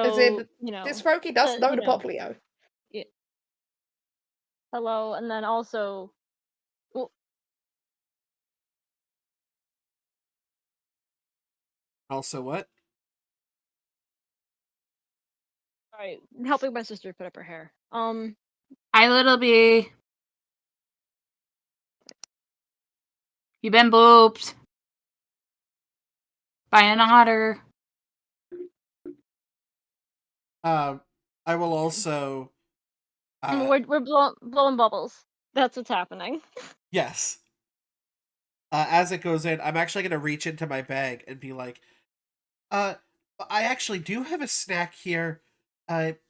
As Poplio, in, this Froakie does said, know the Poplio. yeah, hello, and then also, well, Also, what? sorry, helping my sister put up her hair. Hi, little bee. You been booped by an otter. I will also. we're blowing bubbles. That's what's happening. Yes. As it goes in, I'm actually gonna reach into my bag and be like, uh, I actually do have a snack here.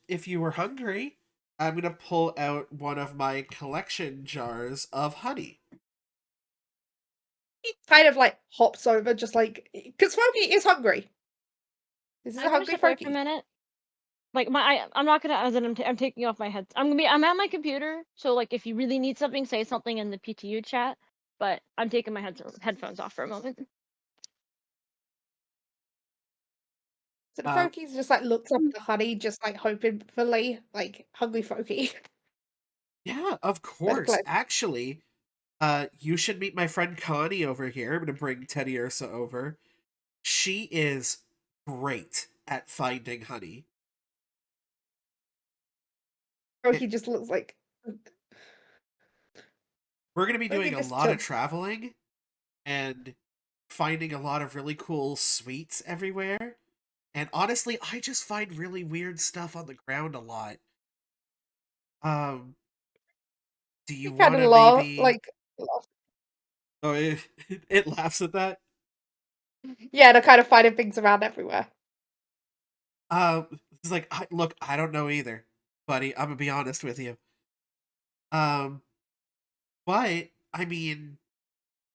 If you were hungry, I'm gonna pull out one of my collection jars of honey. He kind of like hops over, just like because Froakie is hungry. This is I'm a gonna hungry step away for a Froakie. minute. Like I'm not gonna, as in I'm taking off my head. I'm at my computer, so like if you really need something, say something in the PTU chat. But I'm taking my headphones off for a moment. So the Uh, Froakie just like looks up at the honey, just like hopefully, like hungry Froakie. yeah, of But course. like, Actually, you should meet my friend Connie over here. I'm gonna bring Teddy Ursa over. She is great at finding honey. Froakie It, just looks like we're gonna be doing Froakie a just lot of chills. traveling and finding a lot of really cool sweets everywhere. And honestly, I just find really weird stuff on the ground a lot. Um, do you He kind want of to maybe? laugh. Oh, it laughs at that. Yeah, they're kind of finding things around everywhere. It's like, look, I don't know either, buddy. I'm gonna be honest with you. Um, but I mean,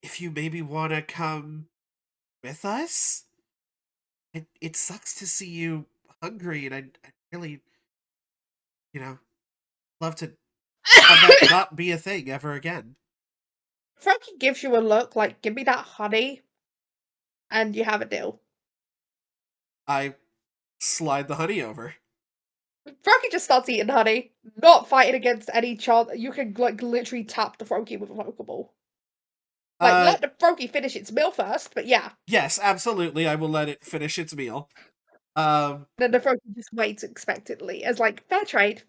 if you maybe want to come with us, it sucks to see you hungry, and I really, you know, love to have that not be a thing ever again. Froakie gives you a look like, "Give me that honey," and you have a deal. I slide the honey over. Froakie just starts eating honey, not fighting against any chance. You can like literally tap the Froakie with a Pokeball. Like, Uh, let the Froakie finish its meal first, but yeah. yes, absolutely. I will let it finish its meal. Um, Then the Froakie just waits expectantly as like, fair trade.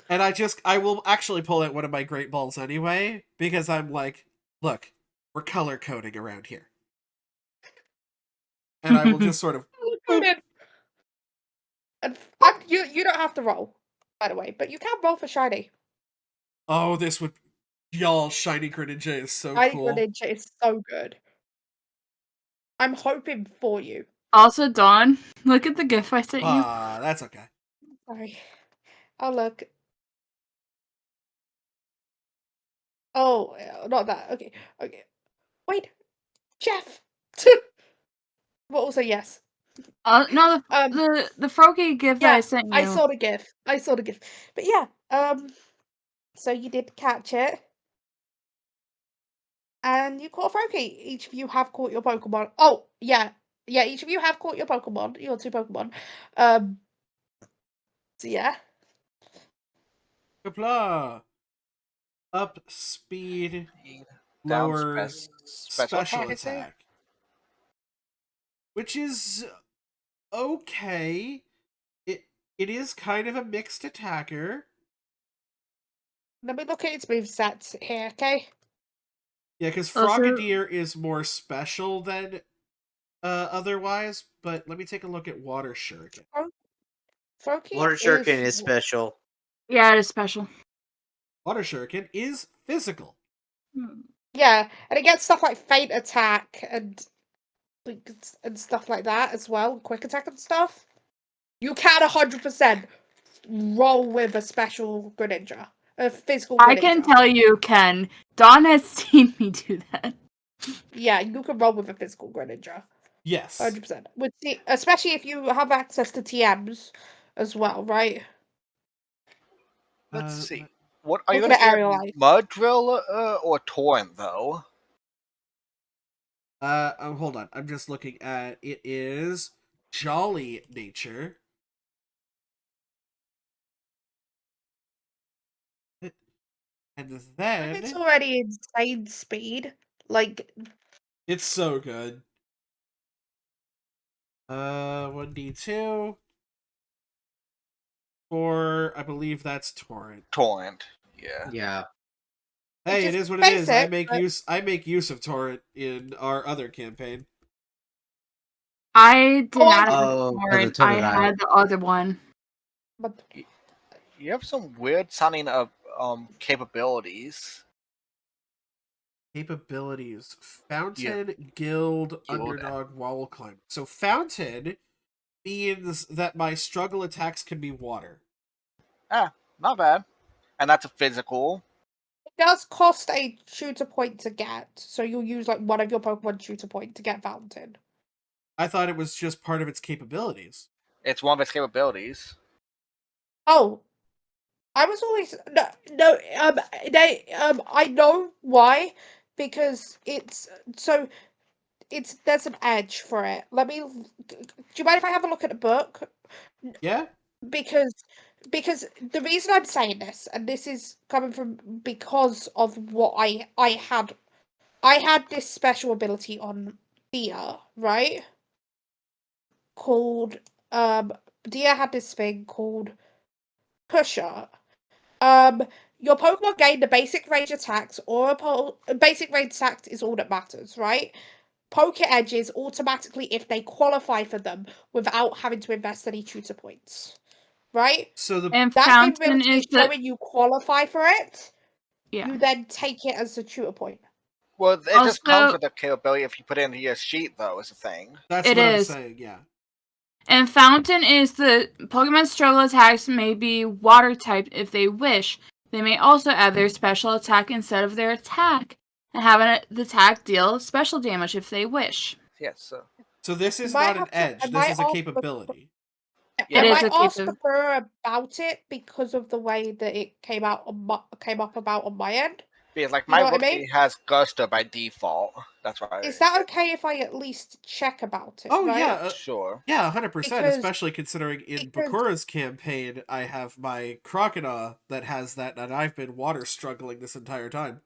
and I will actually pull out one of my great balls anyway because I'm like, look, we're color coding around here, and I will just sort of boop. And you don't have to roll, by the way, but you can roll for shiny. Oh, this would Y'all, Shiny Greninja is so Shiny cool. Greninja is so good. I'm hoping for you. Also, Dawn, look at the gif I sent you. That's okay. Sorry. Oh, look. Oh, not that. Okay. Okay. Wait. Jeff! What was a yes? No, Um, the Froakie gif that I yeah, sent I you. saw the gif. I saw the gif. But yeah, so you did catch it. And you caught a Froakie. Each of you have caught your Pokemon. Oh, yeah. Yeah, each of you have caught your Pokemon, your 2 Pokemon. So yeah. Kapla! Up speed, Down lower special attack, I say? attack. Which is okay. It is kind of a mixed attacker. Let me look at its movesets here, okay? Yeah, because Also- Frogadier is more special than otherwise, but let me take a look at Water Shuriken. Froakie Water Shuriken is special. Yeah, it is special. Water Shuriken is physical. Yeah, and it gets stuff like Faint Attack and stuff like that as well, Quick Attack and stuff. You can 100% roll with a special Greninja. A physical Greninja. I can tell you, Ken. Dawn has seen me do that. Yeah, you can roll with a physical Greninja. Yes. 100%. Especially if you have access to TMs as well, right? Let's see. Let- What are you Look going to at get? Aerial Ice. Mud Drill or Torrent, though? Hold on. I'm just looking at it is Jolly Nature. And then It's already insane speed. Like, it's so good. 1d2 for I believe that's Torrent. Torrent. Yeah. Yeah. Hey, it just is what it is. I basic, make use of Torrent in our other campaign. I did Oh, I not did. have Oh, for the Torrent. I Totodile. had the other one. but You have some weird sounding of capabilities. Capabilities. Fountain, Guild, Underdog, Wall Climber. So Fountain means that my struggle attacks can be water. Not bad. And that's a physical. it does cost a shooter point to get, so you'll use like one of your Pokemon shooter point to get Fountain. I thought it was just part of its capabilities. It's one of its capabilities. Oh, I was always no. I know why, because there's an edge for it. Do you mind if I have a look at the book? Yeah? Because the reason I'm saying this, and this is coming from because of what I had this special ability on Dia, right? Called Dia had this thing called Pusher. Um, your Pokemon gain the basic range attacks, or basic range attacks is all that matters, right? Poker edges automatically if they qualify for them without having to invest any tutor points, right? So the And That Fountain capability is is the showing you qualify for it. yeah. You then take it as a tutor point. Well, it just comes Also, with the capability if you put it into your sheet, though, is the thing. that's It what I'm is. saying, yeah. And Fountain is the Pokemon struggle attacks may be water type if they wish. They may also add their special attack instead of their attack, and have the attack deal special damage if they wish. Yes. So this I is might not an have to. I edge. This might is a ask capability. Yeah. It I is might a ask capability. her about it because of the way that it came up about on my end. Because, like, You my know what I rookie mean? has Guster by default. That's why. Is that okay if I at least check about it? Oh, right? yeah. Sure. Yeah, 100%. Because- Especially considering in because- Bakura's campaign, I have my Crocodile that has that, and I've been water struggling this entire time.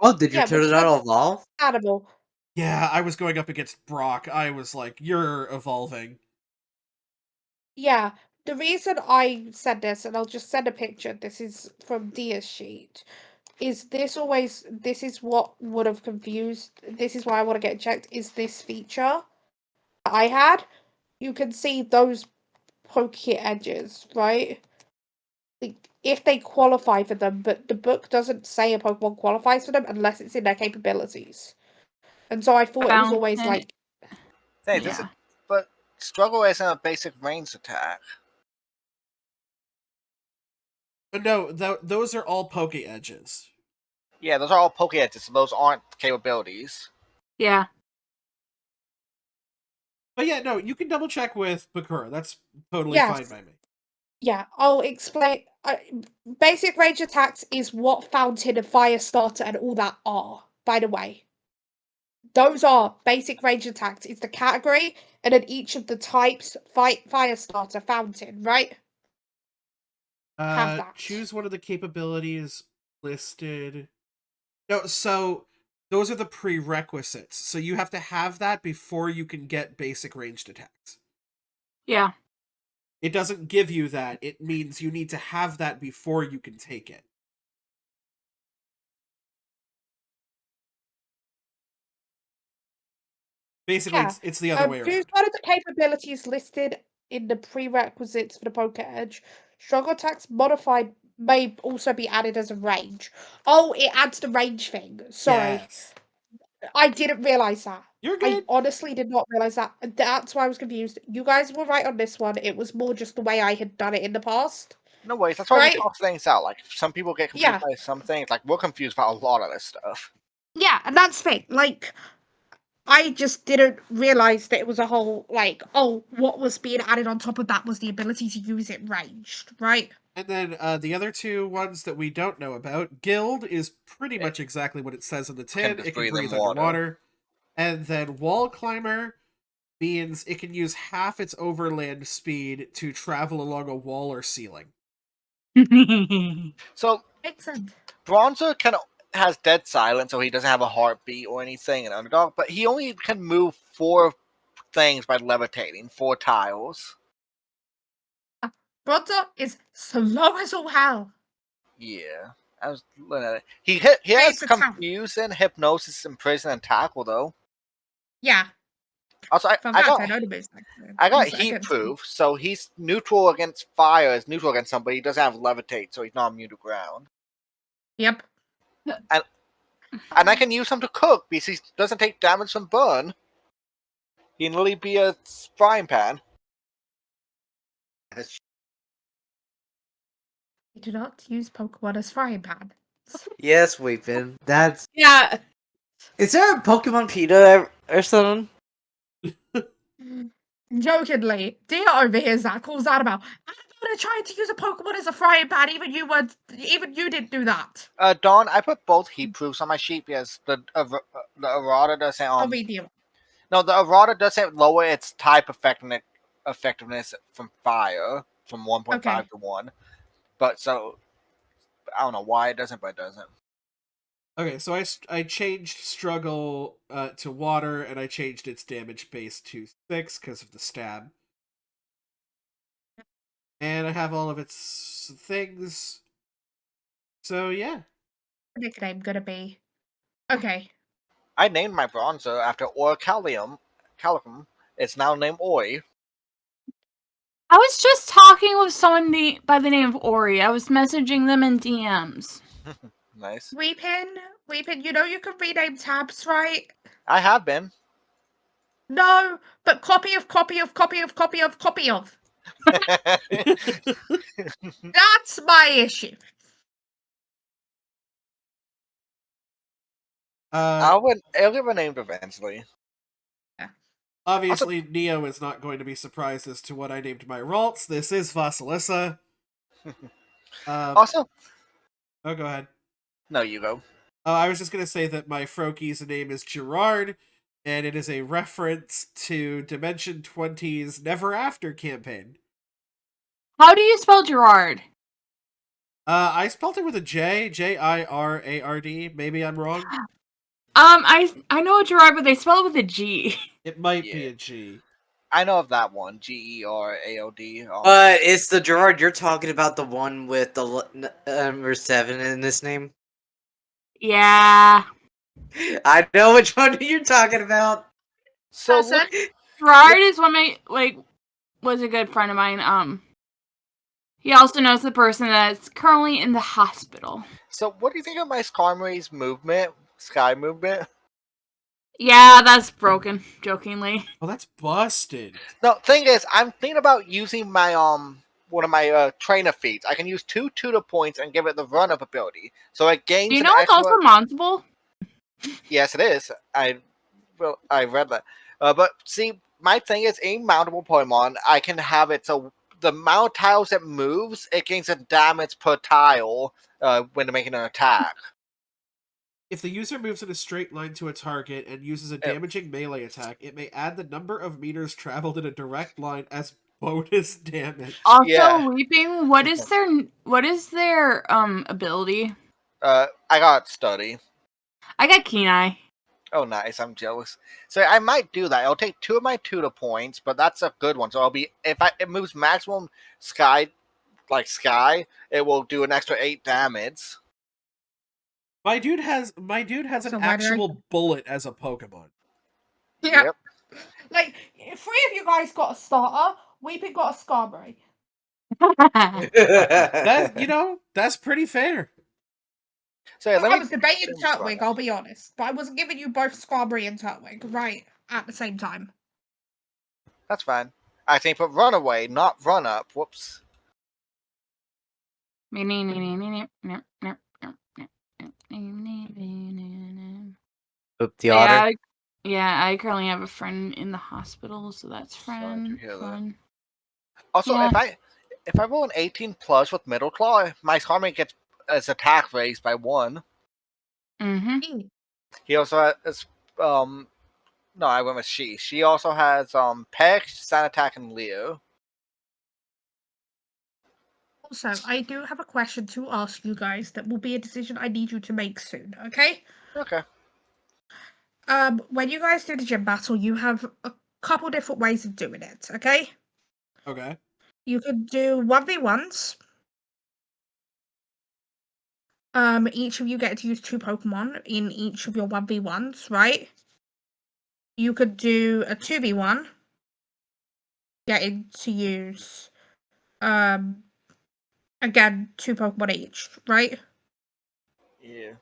Oh, did your Yeah, which Totodile evolve? Animal. Yeah, I was going up against Brock. I was like, you're evolving. Yeah, the reason I said this, and I'll just send a picture. This is from Dia's sheet. Is this what would have confused? This is why I want to get checked. Is this feature that I had? You can see those pokey edges, right? if they qualify for them, but the book doesn't say a Pokemon qualifies for them unless it's in their capabilities. And so I thought it was always Fountain. like, Hey, Yeah. but Struggle isn't a basic range attack. But no, those are all Poke Edges. Yeah, those are all Poke Edges, so those aren't capabilities. Yeah. But yeah, no, you can double check with Bakura. That's totally Yes. fine by me. yeah, I'll explain. Basic range attacks is what Fountain and Fire Starter and all that are, by the way. Those are basic range attacks. It's the category, and then each of the types, Fire Starter, Fountain, right? Have that. Choose one of the capabilities listed. No, so those are the prerequisites. So you have to have that before you can get basic ranged attacks. Yeah. It doesn't give you that. It means you need to have that before you can take it. Basically, Yeah. it's the other way Choose around. one of the capabilities listed in the prerequisites for the Poker Edge. Struggle attacks modified may also be added as a range. Oh, it adds the range thing. Sorry. Yes. I didn't realize that. You're I good. honestly did not realize that. That's why I was confused. You guys were right on this one. It was more just the way I had done it in the past. No worries, that's why we Right? talk things out. Like, some people get confused Yeah. by some things. Like, we're confused about a lot of this stuff. Yeah, and that's the thing. Like, I just didn't realize that it was a whole, like, oh, what was being added on top of that was the ability to use it ranged, right? And then the other two ones that we don't know about, Guild is pretty much exactly what it says in the tin. just It can breathe in breathe water. underwater. And then Wall Climber means it can use half its overland speed to travel along a wall or ceiling. So, Makes sense. Bronzer has dead silence, so he doesn't have a heartbeat or anything in Underdog, but he only can move 4 things by levitating, 4 tiles. Bronzer is slow as all hell. Yeah. I was looking at it. He has It's a talent. Confusion, Hypnosis, Imprison, and Tackle, though. Yeah. Also, Fun fact, I know the moves. I got in Heat seconds. Proof, so he's neutral against fire, is neutral against somebody. He doesn't have Levitate, so he's not immune to ground. Yep. And I can use him to cook because he doesn't take damage from burn. He can literally be a frying pan. You do not use Pokemon as frying pan. Yes, Weepin. That's. Yeah. Is there a Pokemon PETA or something? Jokingly, Dia over here, Zach, calls out about, I'm gonna try to use a Pokemon as a frying pan, even you didn't do that. Dawn, I put both heat proofs on my sheet because the errata doesn't I'll be Dia. no, the errata doesn't lower its type effectiveness from fire from 1.5 Okay. to 1. But so I don't know why it doesn't, but it doesn't. Okay, so I changed Struggle to Water, and I changed its damage base to 6 because of the stab. And I have all of its things. So, yeah. Nickname gonna be. Okay. I named my bronzer after Orichalcum. It's now named Oi. I was just talking with someone by the name of Ori. I was messaging them in DMs. Nice. Weepin, you know you can rename tabs, right? I have been. No, but copy of. That's my issue. It'll get named eventually. Obviously, Neo is not going to be surprised as to what I named my Ralts. This is Vasilissa. Also, oh, go ahead. No, you go. I was just going to say that my Froakie's name is Gerard, and it is a reference to Dimension 20's Never After campaign. How do you spell Gerard? I spelled it with a J, Jirard. Maybe I'm wrong. I know a Gerard, but they spell it with a G. It might be a G. I know of that one, Geraod. But it's the Gerard you're talking about, the one with the number 7 in this name? Yeah. I know which one you're talking about. So Gerard is one of my, was a good friend of mine. He also knows the person that's currently in the hospital. So, what do you think of my Skarmory's movement? Sky movement? Yeah, that's broken, jokingly. Oh, that's busted. No, thing is, I'm thinking about using my one of my trainer feats. I can use 2 tutor points and give it the run up ability, so it gains Do you an know it's extra. also mountable? Yes, it is. I read that. But see, my thing is, in mountable Pokemon, I can have it so the amount of tiles it moves, it gains a damage per tile when making an attack. If the user moves in a straight line to a target and uses a Yep. damaging melee attack, it may add the number of meters traveled in a direct line as bonus damage. Also, Yeah. Weeping, what is their ability? I got study. I got Keen Eye. Oh, nice. I'm jealous. So I might do that. I'll take 2 of my tutor points, but that's a good one. So I'll be if it moves maximum sky, it will do an extra 8 damage. My dude has an So why did I- actual bullet as a Pokemon. Yeah. Yep. Like, 3 of you guys got a starter. Weeping got a Skarmory. That's pretty fair. So yeah, let I me. was debating try Turtwig, I'll be honest. But I wasn't giving you both Skarmory and Turtwig right at the same time. That's fine. I think put runaway, not run up. Whoops. Oop, the otter. Yeah, I currently have a friend in the hospital, so that's Sorry to fun. hear that. Fun. Also, Yeah. if I roll an 18 plus with middle claw, my Skarmory gets his attack raised by 1. Mm-hmm. He also has no, I went with she. She also has Peck, Sand Attack, and Leo. Also, I do have a question to ask you guys that will be a decision I need you to make soon, okay? Okay. When you guys do the gym battle, you have a couple different ways of doing it, okay? Okay. You could do 1v1s. Each of you get to use 2 Pokemon in each of your 1v1s, right? You could do a 2v1, getting to use, again, 2 Pokemon each, right? Yeah.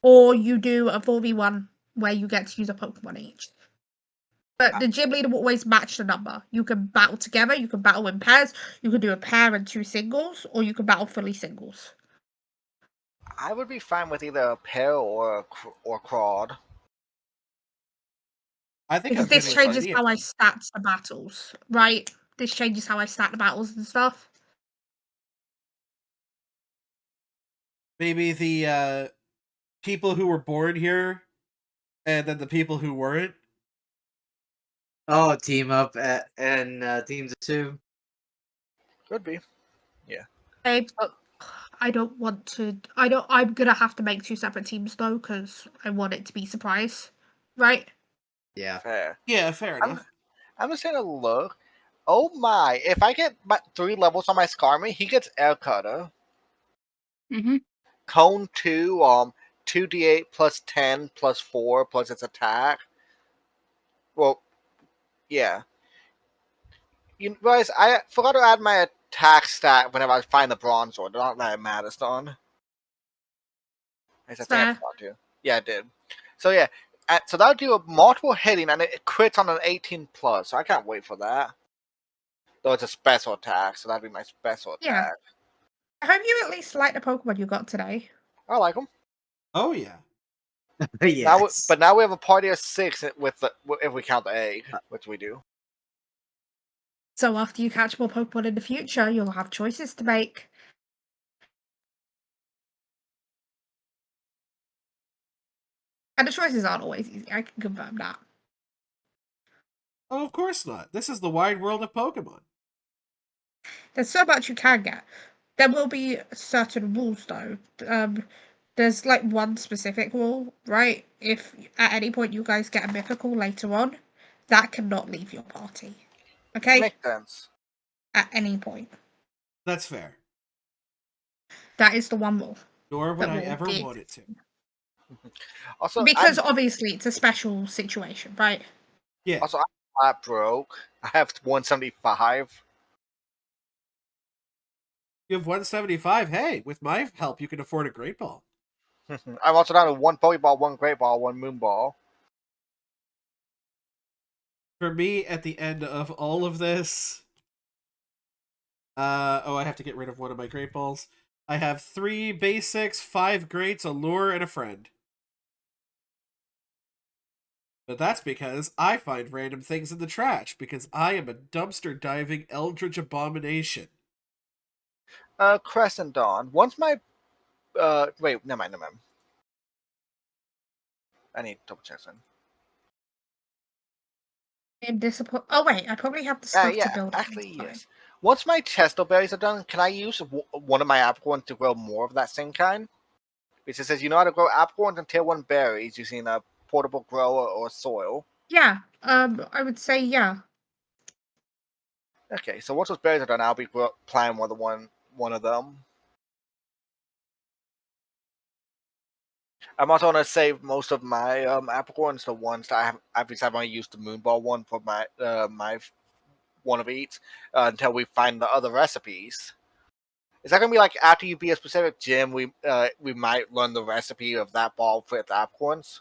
Or you do a 4v1 where you get to use a Pokemon each. But the gym leader will always match the number. You can battle together, you can battle in pairs, you can do a pair and 2 singles, or you can battle fully singles. I would be fine with either a pair or Crawd. I think Because I'm good this with changes any how of I them. stat the battles, right? This changes how I stat the battles and stuff. Maybe the people who were born here and then the people who weren't. Oh, team up and teams of 2. Could be. I don't want to. I'm gonna have to make 2 separate teams though, because I want it to be surprise, right? Yeah. Fair. Yeah, fair enough. I'm just gonna look. Oh my! If I get 3 levels on my Skarmory, he gets Air Cutter. Mm-hmm. Cone 2, 2d8 plus 10 plus 4 plus its attack. Well, yeah. You guys, I forgot to add my attack stat whenever I find the bronze sword. Not that it matters, Don. I think I Fair. forgot to. Yeah, I did. So yeah, so that'll do a multiple hitting and it crits on an 18 plus. So I can't wait for that. Though it's a special attack, so that'd be my special Yeah. attack. I hope you at least like the Pokemon you got today. I like them. Oh yeah. Yes. But now we have a party of 6 with if we count the egg, which we do. So after you catch more Pokemon in the future, you'll have choices to make. And the choices aren't always easy, I can confirm that. Oh, of course not. This is the wide world of Pokemon. There's so much you can get. There will be certain rules though. There's like one specific rule, right? If at any point you guys get a mythical later on, that cannot leave your party. Okay? Makes sense. At any point. That's fair. That is the one rule. Nor would That I will ever be- want it to. Also, Because obviously it's a special situation, right? Yeah. I'm flat broke. I have 175. You have 175. Hey, with my help, you can afford a Great Ball. I'm also down to 1 Pokeball, 1 Great Ball, 1 Moon Ball. For me, at the end of all of this, I have to get rid of one of my Great Balls. I have 3 basics, 5 greats, a lure, and a friend. But that's because I find random things in the trash, because I am a dumpster diving eldritch abomination. Crescent Dawn. Once my wait, never mind. I need to double check something. I'm disappointed. Oh wait, I probably have the stuff to Yeah, build. actually, It's fine. yes. Once my Chesto berries are done, can I use one of my apricorns to grow more of that same kind? Because it says you know how to grow apricorns and tier 1 berries using a portable grower or soil. Yeah. I would say yeah. Okay, so once those berries are done, I'll be planting one of them. I'm also gonna save most of my apricorns, the ones that I've decided I use the Moonball one for my my one of each until we find the other recipes. Is that gonna be like after you beat a specific gym, we might learn the recipe of that ball for its apricorns?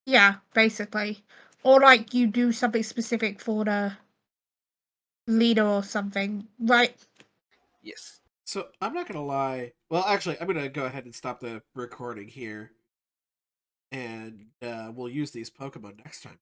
Yeah, basically. Or like you do something specific for the leader or something, right? Yes. So, I'm not gonna lie. Well, actually, I'm gonna go ahead and stop the recording here. And we'll use these Pokemon next time.